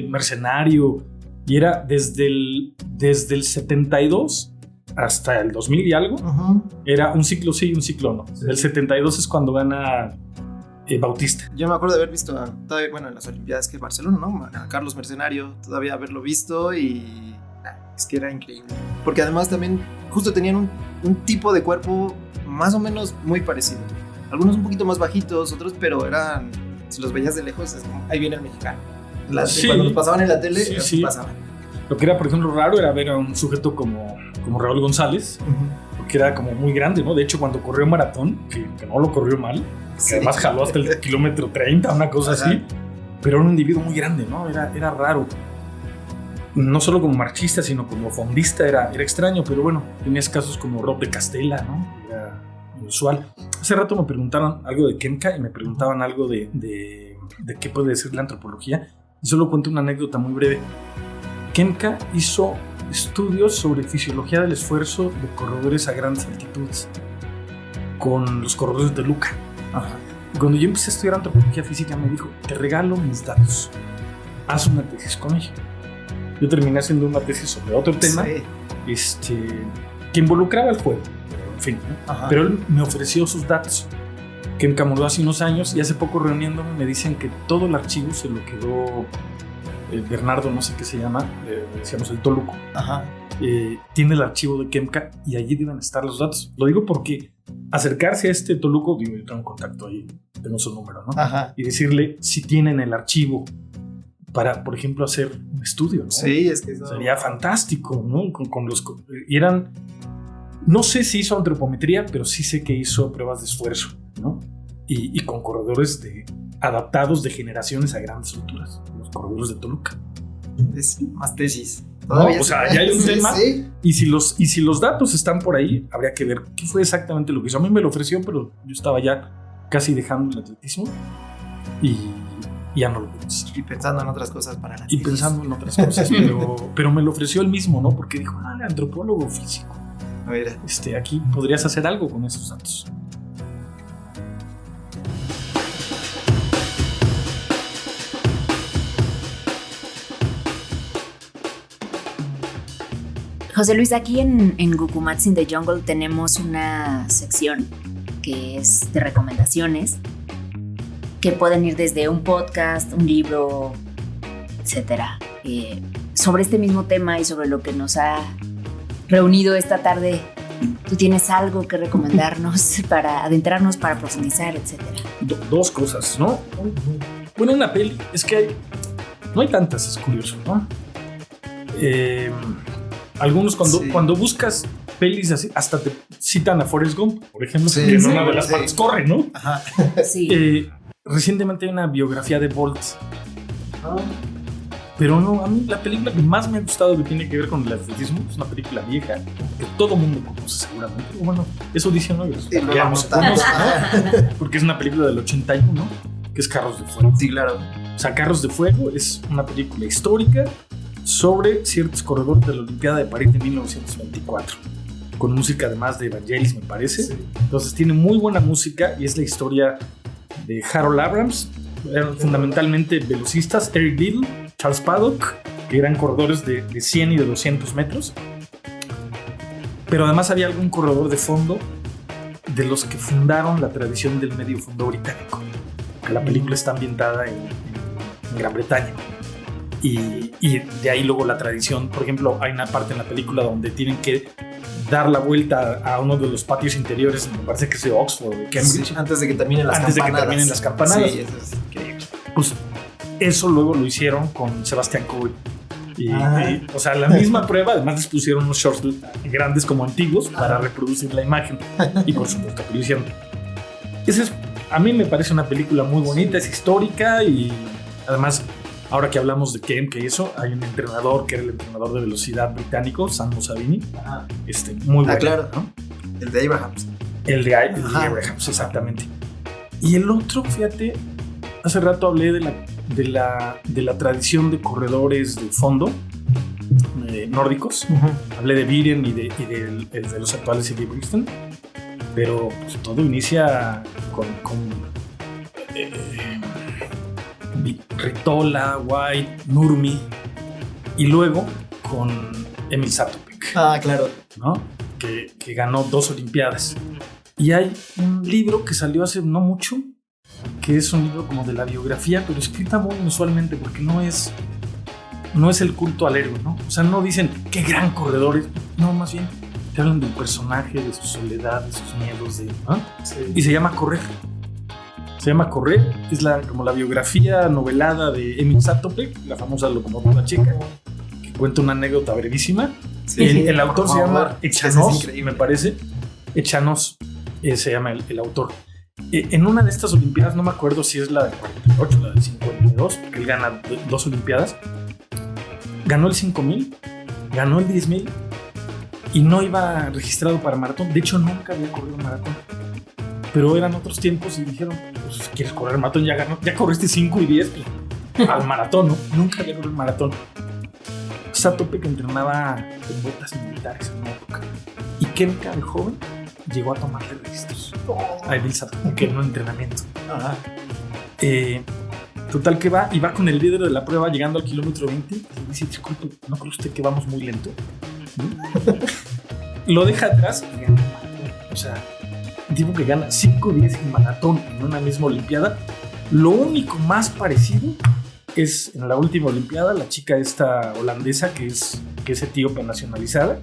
Mercenario. Y era desde el 72 hasta el 2000 y algo. Uh-huh. Era un ciclo sí y un ciclo no. El 72 es cuando gana Bautista. Yo me acuerdo de haber visto en las Olimpiadas que Barcelona, ¿no? A Carlos Mercenario, todavía haberlo visto y es que era increíble. Porque además también justo tenían un tipo de cuerpo más o menos muy parecido. Algunos un poquito más bajitos, otros, pero eran, si los veías de lejos, es como, ahí viene el mexicano. Sí. Cuando los pasaban en la tele, Sí. pasaban. Lo que era, por ejemplo, raro era ver a un sujeto como Raúl González, porque era como muy grande, ¿no? De hecho, cuando corrió maratón, que no lo corrió mal, que además jaló hasta el kilómetro 30, una cosa así, pero era un individuo muy grande, ¿no? Era raro. No solo como marchista, sino como fondista era extraño, pero bueno, tenías casos como Rob de Castella, ¿no? Era inusual. Hace rato me preguntaron algo de Kemka y me preguntaban algo de qué puede decir la antropología, y solo cuento una anécdota muy breve. Kemka hizo estudios sobre fisiología del esfuerzo de corredores a grandes altitudes con los corredores de Toluca. Ajá. Cuando yo empecé a estudiar antropología física me dijo, te regalo mis datos, haz una tesis con ello. Yo terminé haciendo una tesis sobre otro tema que involucraba el juego, en fin, ¿no? Pero él me ofreció sus datos que encamoró hace unos años, y hace poco reuniéndome me dicen que todo el archivo se lo quedó Bernardo, no sé qué se llama, decíamos el Toluco. Ajá. Tiene el archivo de Kemka y allí deben estar los datos. Lo digo porque acercarse a este Toluco, digo, yo tengo un contacto ahí, tengo su número, ¿no? Ajá. Y decirle si tienen el archivo para, por ejemplo, hacer un estudio, ¿no? Sí, es que eso sería fantástico, ¿no? Y eran, no sé si hizo antropometría, pero sí sé que hizo pruebas de esfuerzo, ¿no? Y con corredores adaptados de generaciones a grandes alturas, los corredores de Toluca. Es más tesis. No, o sea, ya hay un tema. Sí. Y si los datos están por ahí, habría que ver qué fue exactamente lo que hizo. A mí me lo ofreció, pero yo estaba ya casi dejando el atletismo y ya no lo pude hacer. Y pensando en otras cosas para la Y tesis. pensando en otras cosas, pero me lo ofreció él mismo, ¿no? Porque dijo, antropólogo físico. Mira. Aquí podrías hacer algo con esos datos. José Luis, aquí en Gukumats in the Jungle tenemos una sección que es de recomendaciones que pueden ir desde un podcast, un libro, etcétera. Sobre este mismo tema y sobre lo que nos ha reunido esta tarde, ¿tú tienes algo que recomendarnos para adentrarnos, para profundizar, etcétera? Dos cosas, ¿no? Bueno, una peli, es que no hay tantas, es curioso, ¿no? Algunos cuando buscas pelis así, hasta te citan a Forrest Gump, por ejemplo, que en una de las partes corre, ¿no? Ajá. Sí. Recientemente hay una biografía de Bolt. Pero no, a mí la película que más me ha gustado que tiene que ver con el atletismo es una película vieja que todo mundo conoce seguramente. Bueno, eso dicen ellos. Ya no se conoce, ¿no? Porque es una película del 81, que es Carros de Fuego. Sí, claro. O sea, Carros de Fuego es una película histórica sobre ciertos corredores de la Olimpiada de París de 1924, con música además de Vangelis, me parece. Sí. Entonces tiene muy buena música y es la historia de Harold Abrams. Eran fundamentalmente velocistas, Eric Liddell, Charles Paddock, que eran corredores de 100 y de 200 metros. Pero además había algún corredor de fondo de los que fundaron la tradición del medio fondo británico. La película está ambientada en Gran Bretaña. Y de ahí luego la tradición, por ejemplo, hay una parte en la película donde tienen que dar la vuelta a uno de los patios interiores, me parece que es de Oxford, de Cambridge. Sí, antes de que terminen las campanadas. Sí, eso es increíble. Pues eso luego lo hicieron con Sebastián Coe. O sea, la misma prueba, además les pusieron unos shorts grandes como antiguos para reproducir la imagen. Y por supuesto que lo hicieron. A mí me parece una película muy bonita, es histórica y además Ahora que hablamos de Kemp, que eso, hay un entrenador que era el entrenador de velocidad británico, Sam Musavini. Muy bueno. Claro, ¿no? El de Abrahams. El de Abrahams, exactamente. Y el otro, fíjate, hace rato hablé de la tradición de corredores de fondo nórdicos. Hablé de Viren y de los actuales Eddie Brixton. Pero pues, todo inicia con Ritola, White, Nurmi y luego con Emil Zatopek. Claro. ¿No? Que ganó 2 Olimpiadas. Y hay un libro que salió hace no mucho, que es un libro como de la biografía, pero escrita muy inusualmente porque no es el culto al héroe, ¿no? O sea, no dicen qué gran corredor es, no, más bien te hablan del personaje, de su soledad, de sus miedos, ¿no? Sí. Y se llama Correr. Es como la biografía novelada de Emil Zatopek, la famosa locomotora checa, que cuenta una anécdota brevísima. Sí, el autor se llama Echanós, me parece. Echanós se llama el autor. En una de estas Olimpiadas, no me acuerdo si es la de 48 o la de 52, porque él gana 2 Olimpiadas, ganó el 5,000, ganó el 10,000 y no iba registrado para maratón. De hecho, nunca había corrido un maratón. Pero eran otros tiempos y dijeron, pues, ¿quieres correr maratón? Ya corriste 5 y 10 al maratón, ¿no? Nunca había corrido un maratón. Zatopek entrenaba con botas militares en una época. Y Kemka, de joven, llegó a tomarle registros a Emil Zatopek en un entrenamiento. Total que va con el líder de la prueba llegando al kilómetro 20 y le dice, disculpe, ¿no cree usted que vamos muy lento? Lo deja atrás y gana el maratón. O sea, un tipo que gana 5-10 en maratón en una misma olimpiada. Lo único más parecido es en la última olimpiada la chica esta holandesa que es etíope nacionalizada,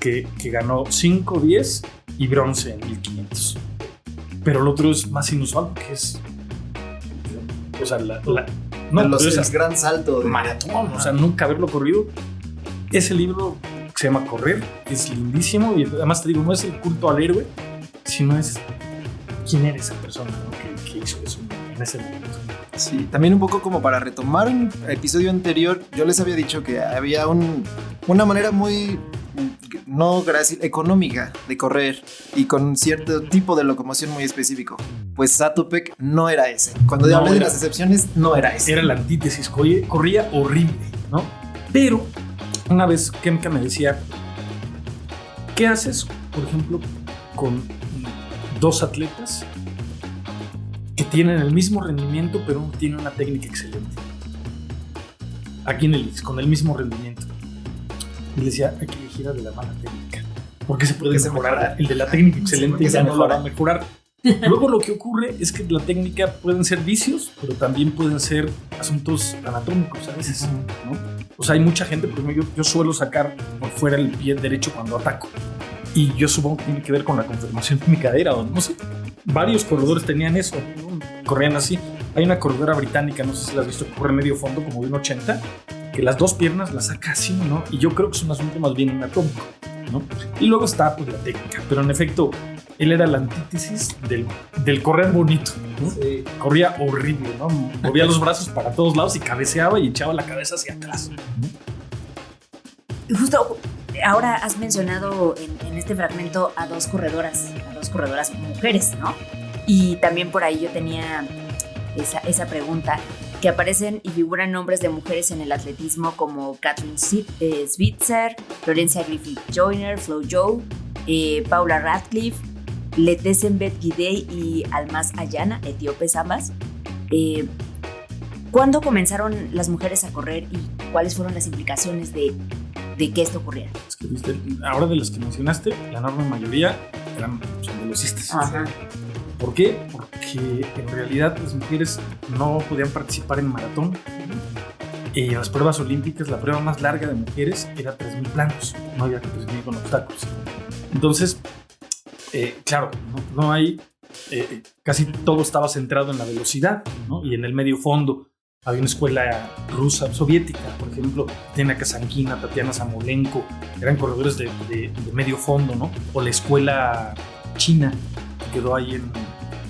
que ganó 5-10 y bronce en 1500. Pero el otro es más inusual porque es, o sea, el gran salto de maratón, o sea, nunca haberlo corrido. Ese libro que se llama Correr es lindísimo y además te digo, no es el culto al héroe, sino es quién era esa persona, ¿no? que hizo eso en ese momento. Sí, también un poco como para retomar un episodio anterior, yo les había dicho que había una manera muy económica de correr y con cierto tipo de locomoción muy específico. Pues Zatopek no era ese. Cuando hablé de las excepciones, no era ese. Era la antítesis, corría horrible, ¿no? Pero una vez Kemka me decía, ¿qué haces, por ejemplo, con 2 atletas que tienen el mismo rendimiento pero uno tiene una técnica excelente? Aquí en el IX, con el mismo rendimiento. Y le decía, hay que elegir al de la mala técnica, porque se puede mejorar. El de la técnica excelente ya no lo va a mejorar. Luego lo que ocurre es que la técnica pueden ser vicios, pero también pueden ser asuntos anatómicos a veces, ¿no? O sea, hay mucha gente, por ejemplo, yo suelo sacar por fuera el pie derecho cuando ataco. Y yo supongo que tiene que ver con la conformación de mi cadera, o no sé. Varios corredores tenían eso, ¿no? Corrían así. Hay una corredora británica, no sé si la has visto, que corre medio fondo, como de 1.80, que las 2 piernas las saca así, ¿no? Y yo creo que es un asunto más bien anatómico, ¿no? Y luego está, pues, la técnica. Pero en efecto, él era la antítesis del correr bonito, ¿no? Sí. Corría horrible, ¿no? Movía los brazos para todos lados y cabeceaba y echaba la cabeza hacia atrás, ¿no? Justo ahora has mencionado en este fragmento a 2 corredoras mujeres, ¿no? Y también por ahí yo tenía esa pregunta, que aparecen y figuran nombres de mujeres en el atletismo como Catherine Switzer, Florencia Griffith Joyner, Flo Jo, Paula Radcliffe, Letesenbet Gidey y Almaz Ayana, etíopes ambas. ¿Cuándo comenzaron las mujeres a correr y cuáles fueron las implicaciones de que esto ocurriera? Es que, ¿viste? Ahora de las que mencionaste, la enorme mayoría son velocistas. Ajá. ¿Por qué? Porque en realidad las mujeres no podían participar en maratón. Y en las pruebas olímpicas, la prueba más larga de mujeres era 3,000 planos. No había que perseguir con obstáculos. Entonces, claro, no hay... casi todo estaba centrado en la velocidad, ¿no? Y en el medio fondo. Había una escuela rusa, soviética, por ejemplo, Tatiana Kasankina, Tatiana Samolenko, eran corredores de medio fondo, ¿no? O la escuela china, que quedó ahí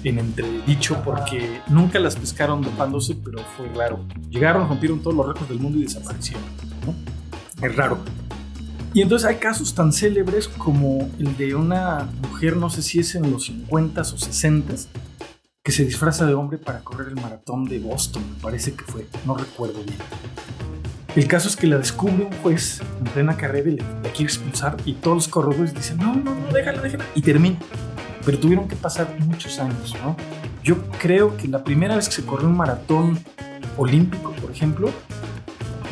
en entredicho porque nunca las pescaron dopándose, pero fue raro. Llegaron, rompieron todos los récords del mundo y desaparecieron, ¿no? Es raro. Y entonces hay casos tan célebres como el de una mujer, no sé si es en los 50s o 60s, que se disfraza de hombre para correr el maratón de Boston, me parece que fue, no recuerdo bien. El caso es que la descubre un juez en plena carrera y la quiere expulsar, y todos los corredores dicen, no, déjala, y termina. Pero tuvieron que pasar muchos años, ¿no? Yo creo que la primera vez que se corrió un maratón olímpico, por ejemplo,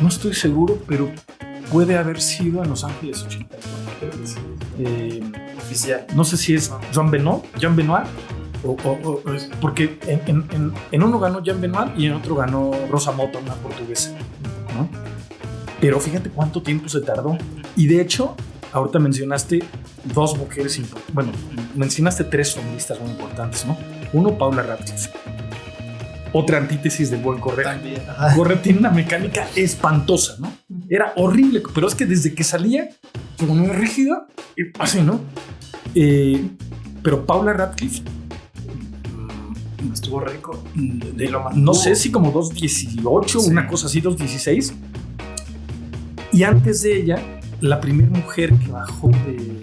no estoy seguro, pero puede haber sido en Los Ángeles 84. Oficial. No sé si es Jean Benoit, porque en uno ganó Jean Benoit y en otro ganó Rosa Mota, una portuguesa, ¿no? Pero fíjate cuánto tiempo se tardó. Y de hecho, ahorita mencionaste dos mujeres importantes. Bueno, mencionaste tres sombristas muy importantes, ¿no? Uno, Paula Radcliffe. Otra antítesis del buen correr. También. Correr tiene una mecánica espantosa, ¿no? Era horrible, pero es que desde que salía, como muy rígida, y así, ¿no? Pero Paula Radcliffe estuvo récord. No sé si como 2.18, sí, una cosa así, 2.16. Y antes de ella, la primera mujer que bajó de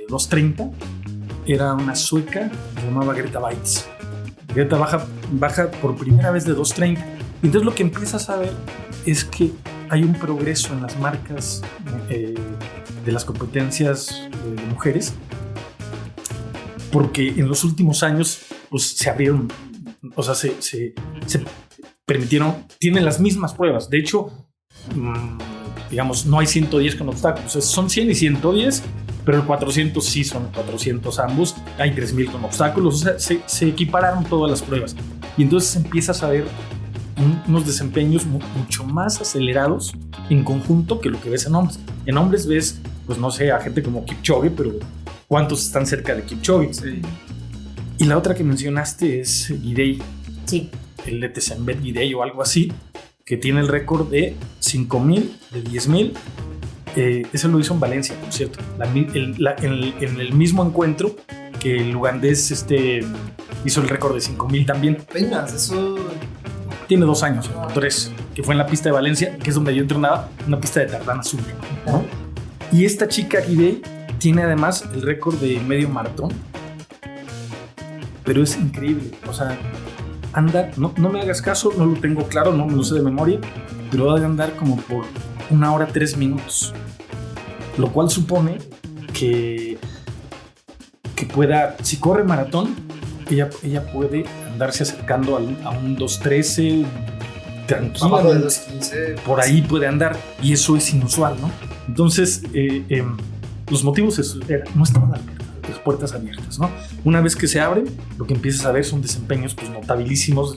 2.30 era una sueca, se llamaba Greta Weitz. Greta baja por primera vez de 2.30. Y entonces lo que empiezas a ver es que hay un progreso en las marcas de las competencias de mujeres, porque en los últimos años pues, se abrieron, o sea, se permitieron, tienen las mismas pruebas. De hecho, digamos, no hay 110 con obstáculos, son 100 y 110, pero el 400 sí son 400 ambos, hay 3000 con obstáculos, o sea, se equipararon todas las pruebas. Y entonces empiezas a ver unos desempeños mucho más acelerados en conjunto que lo que ves en hombres. En hombres ves, pues no sé, a gente como Kipchoge, pero ¿cuántos están cerca de Kipchoge? Sí. Y la otra que mencionaste es Gidey. Sí. El de Tesembet Gidey o algo así, que tiene el récord de 5.000, de 10.000. Ese lo hizo en Valencia, por cierto. En el mismo encuentro que el ugandés hizo el récord de 5.000 también. Apenas, eso... Tiene 2 años, 3, que fue en la pista de Valencia, que es donde yo entrenaba, una pista de tartán azul, ¿no? Y esta chica Gidey tiene además el récord de medio maratón, pero es increíble, o sea, anda, no me hagas caso, no lo tengo claro, no me lo sé de memoria, pero debe andar como por 1 hora 3 minutos, lo cual supone que pueda, si corre maratón, ella puede andarse acercando a un 2.13 tranquilamente, 2.15, por ahí puede andar, y eso es inusual, ¿no? Entonces, los motivos no estaban las puertas abiertas, ¿no? Una vez que se abren, lo que empiezas a ver son desempeños pues, notabilísimos,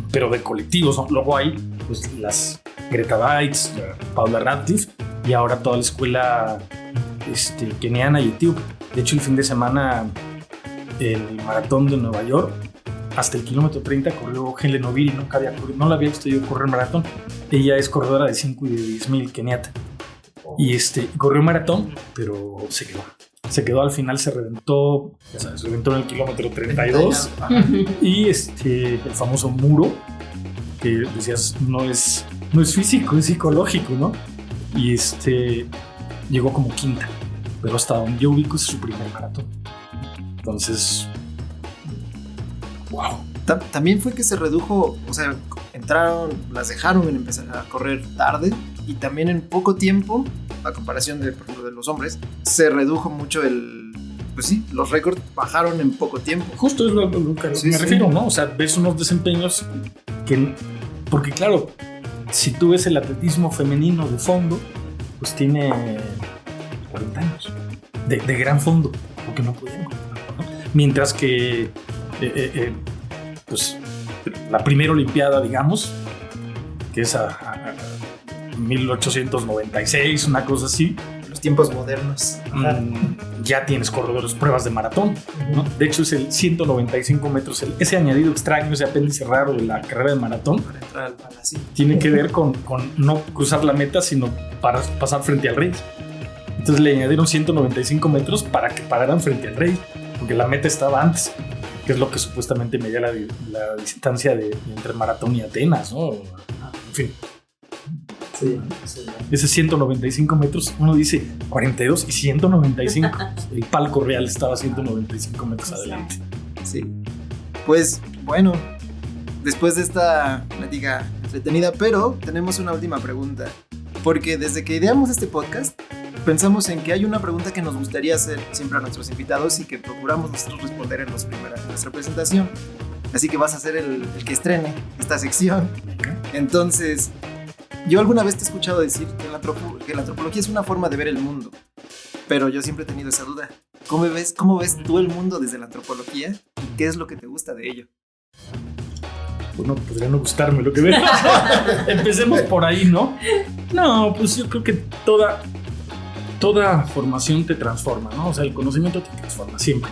pero de colectivos, ¿no? Luego hay pues, las Greta Weitz, Paula Radcliffe, y ahora toda la escuela keniana y etíope. De hecho, el fin de semana, el maratón de Nueva York, hasta el kilómetro 30 corrió Helen Obiri, no la había visto yo correr maratón. Ella es corredora de 5 y de 10.000 keniata. Y corrió maratón, pero se quedó al final, se reventó, ya sabes, reventó en el kilómetro 32. Y el famoso muro, que decías, no es físico, es psicológico, ¿no? Y llegó como quinta, pero hasta donde yo ubico es su primer maratón. Entonces, wow. También fue que se redujo, o sea, entraron, las dejaron en empezar a correr tarde, y también en poco tiempo, a comparación de, por ejemplo, de los hombres, se redujo mucho pues sí, los récords bajaron en poco tiempo. Justo es lo que me refiero, ¿no? O sea, ves unos desempeños porque claro, si tú ves el atletismo femenino de fondo, pues tiene 40 años de gran fondo, porque no podían correr, ¿no? Mientras que pues la primera olimpiada, digamos, que es a 1896, una cosa así, los tiempos modernos, ya tienes corredores, pruebas de maratón, ¿no? De hecho es el 195 metros, ese añadido extraño, ese apéndice raro de la carrera de maratón, para entrar al palacio, tiene que ver con no cruzar la meta, sino para pasar frente al rey. Entonces le añadieron 195 metros para que pararan frente al rey, porque la meta estaba antes. que es lo que supuestamente medía la distancia entre Maratón y Atenas, ¿no? En fin. Sí. Ese 195 metros, uno dice 42 y 195. El palco real estaba a 195 metros adelante. Sí. Pues bueno, después de esta plática entretenida, pero tenemos una última pregunta. Porque desde que ideamos este podcast, pensamos en que hay una pregunta que nos gustaría hacer siempre a nuestros invitados y que procuramos nosotros responder en nuestra presentación. Así que vas a ser el que estrene esta sección. Entonces, yo alguna vez te he escuchado decir que la antropología es una forma de ver el mundo, pero yo siempre he tenido esa duda. ¿Cómo ves tú el mundo desde la antropología y qué es lo que te gusta de ello? Bueno, podría no gustarme lo que ves. Empecemos por ahí, ¿no? No, pues yo creo que toda formación te transforma, ¿no? O sea, el conocimiento te transforma siempre.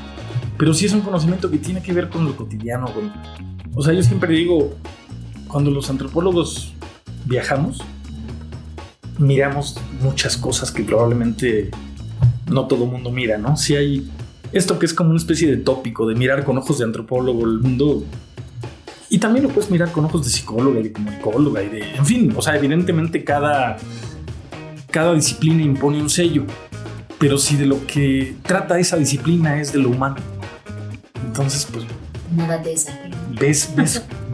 Pero sí es un conocimiento que tiene que ver con lo cotidiano. O sea, yo siempre digo, cuando los antropólogos viajamos, miramos muchas cosas que probablemente no todo mundo mira, ¿no? Si hay esto que es como una especie de tópico de mirar con ojos de antropólogo el mundo, y también lo puedes mirar con ojos de psicóloga y de comunicóloga y de, en fin, o sea, evidentemente cada disciplina impone un sello, pero si de lo que trata esa disciplina es de lo humano, entonces pues nada te esa.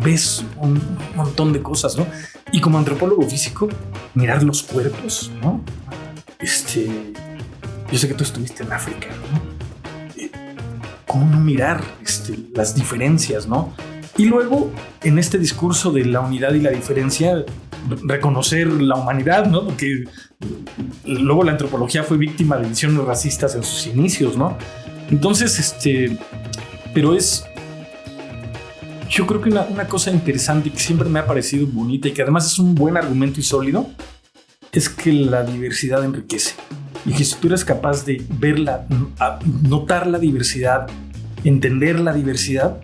ves un montón de cosas, ¿no? Y como antropólogo físico, mirar los cuerpos, ¿no? Yo sé que tú estuviste en África, ¿no? ¿Cómo no mirar las diferencias, ¿no? Y luego, en este discurso de la unidad y la diferencia, reconocer la humanidad, ¿no? Porque luego la antropología fue víctima de visiones racistas en sus inicios, ¿no? Entonces, pero yo creo que una cosa interesante que siempre me ha parecido bonita y que además es un buen argumento y sólido, es que la diversidad enriquece. Y que si tú eres capaz de verla, notar la diversidad, entender la diversidad,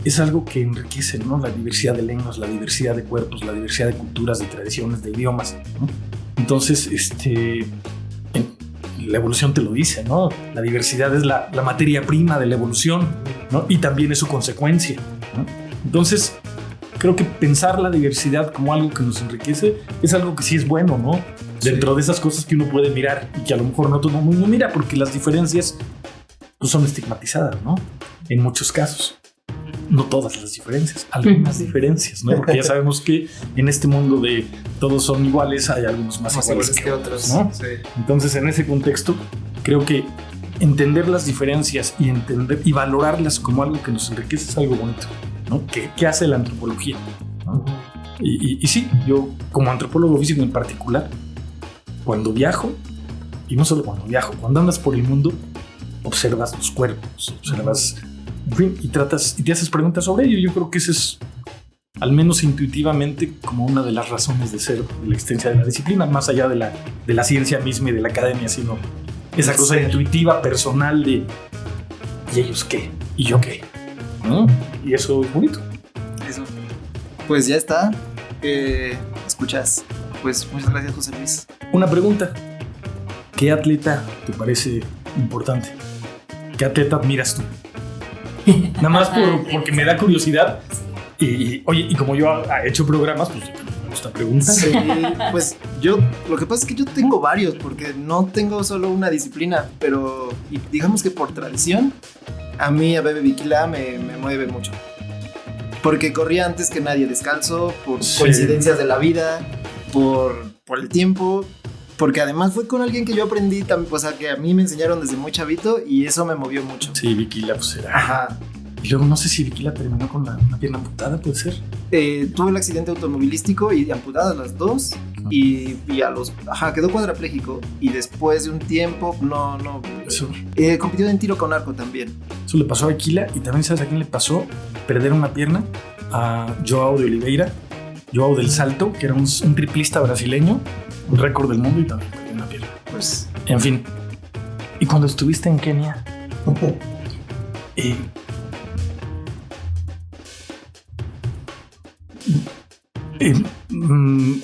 es algo que enriquece, ¿no? La diversidad de lenguas, la diversidad de cuerpos, la diversidad de culturas, de tradiciones, de idiomas, ¿no? Entonces, la evolución te lo dice, ¿no? La diversidad es la materia prima de la evolución, ¿no? Y también es su consecuencia, ¿no? Entonces, creo que pensar la diversidad como algo que nos enriquece es algo que sí es bueno, ¿no? Dentro de esas cosas que uno puede mirar y que a lo mejor no todo el mundo mira, porque las diferencias pues, son estigmatizadas, ¿no? En muchos casos. No todas las diferencias, algunas diferencias, ¿no? Porque ya sabemos que en este mundo de todos son iguales, hay algunos más iguales que otros, ¿no? Sí. Entonces, en ese contexto, creo que entender las diferencias y valorarlas como algo que nos enriquece es algo bonito, ¿no? ¿Qué hace la antropología? ¿No? Y sí, yo como antropólogo físico en particular, cuando viajo, y no solo cuando viajo, cuando andas por el mundo, observas los cuerpos, observas, en fin, y te haces preguntas sobre ello. Yo creo que ese es, al menos intuitivamente, como una de las razones de ser de la existencia de la disciplina, más allá de la ciencia misma y de la academia, sino esa cosa intuitiva, personal de ¿y ellos qué? ¿Y yo qué? ¿No? Y eso es bonito. Eso. Pues ya está. Escuchas. Pues muchas gracias, José Luis. Una pregunta. ¿Qué atleta te parece importante? ¿Qué atleta admiras tú? Nada más porque me da curiosidad. Oye, y como yo he hecho programas, pues me gusta preguntar. Sí, pues lo que pasa es que yo tengo varios, porque no tengo solo una disciplina, pero digamos que por tradición, a mí a Bebe Bikila me mueve mucho. Porque corría antes que nadie descalzo, por coincidencias de la vida, por el tiempo, porque además fue con alguien que yo aprendí, o sea, que a mí me enseñaron desde muy chavito y eso me movió mucho. Sí, Bikila, pues era. Ajá. Y luego no sé si Bikila terminó con una pierna amputada, ¿puede ser? Tuvo el accidente automovilístico y amputadas las dos. Y quedó cuadrapléjico. Y después de un tiempo, Eso. Compitió en tiro con arco también. Eso le pasó a Bikila. Y también, ¿sabes a quién le pasó? Perder una pierna. A Joao de Oliveira. Joao del salto, que era un triplista brasileño. Un récord del mundo y también perdió una pierna. Pues, en fin. Y cuando estuviste en Kenia...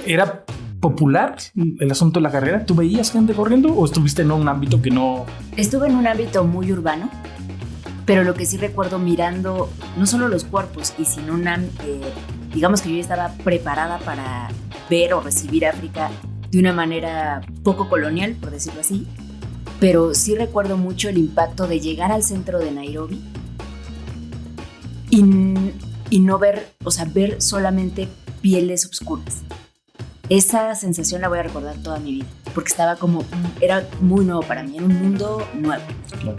¿Era popular el asunto de la carrera? ¿Tú veías gente corriendo o estuviste en un ámbito que no...? Estuve en un ámbito muy urbano, Pero lo que sí recuerdo mirando, no solo los cuerpos, y sin digamos que yo ya estaba preparada para ver o recibir África de una manera poco colonial, por decirlo así, pero sí recuerdo mucho el impacto de llegar al centro de Nairobi y no ver, o sea, ver solamente pieles oscuras. Esa sensación la voy a recordar toda mi vida, porque era muy nuevo para mí, era un mundo nuevo. Claro.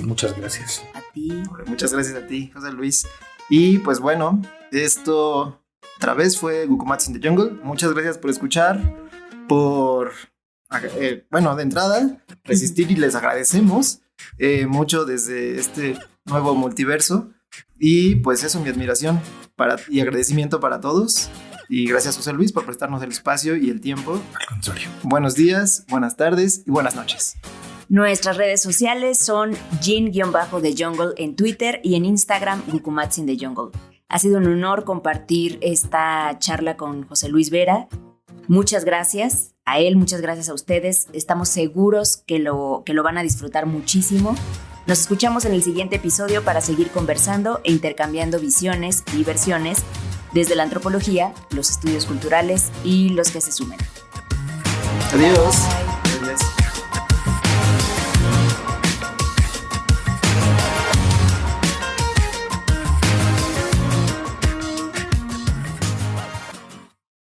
Muchas gracias. A ti. Muchas gracias a ti, José Luis. Y pues bueno, esto otra vez fue Gukumats in the Jungle. Muchas gracias por escuchar, de entrada, resistir, y les agradecemos mucho desde este nuevo multiverso. Y pues eso, mi admiración y agradecimiento para todos. Y gracias, José Luis, por prestarnos el espacio y el tiempo. Al contrario. Buenos días, buenas tardes y buenas noches. Nuestras redes sociales son Jin-The Jungle en Twitter y en Instagram Gukumats in the Jungle. Ha sido un honor compartir esta charla con José Luis Vera. Muchas gracias a él, muchas gracias a ustedes. Estamos seguros que lo van a disfrutar muchísimo. Nos escuchamos en el siguiente episodio para seguir conversando e intercambiando visiones y versiones desde la antropología, los estudios culturales y los que se sumen. Adiós. Bye.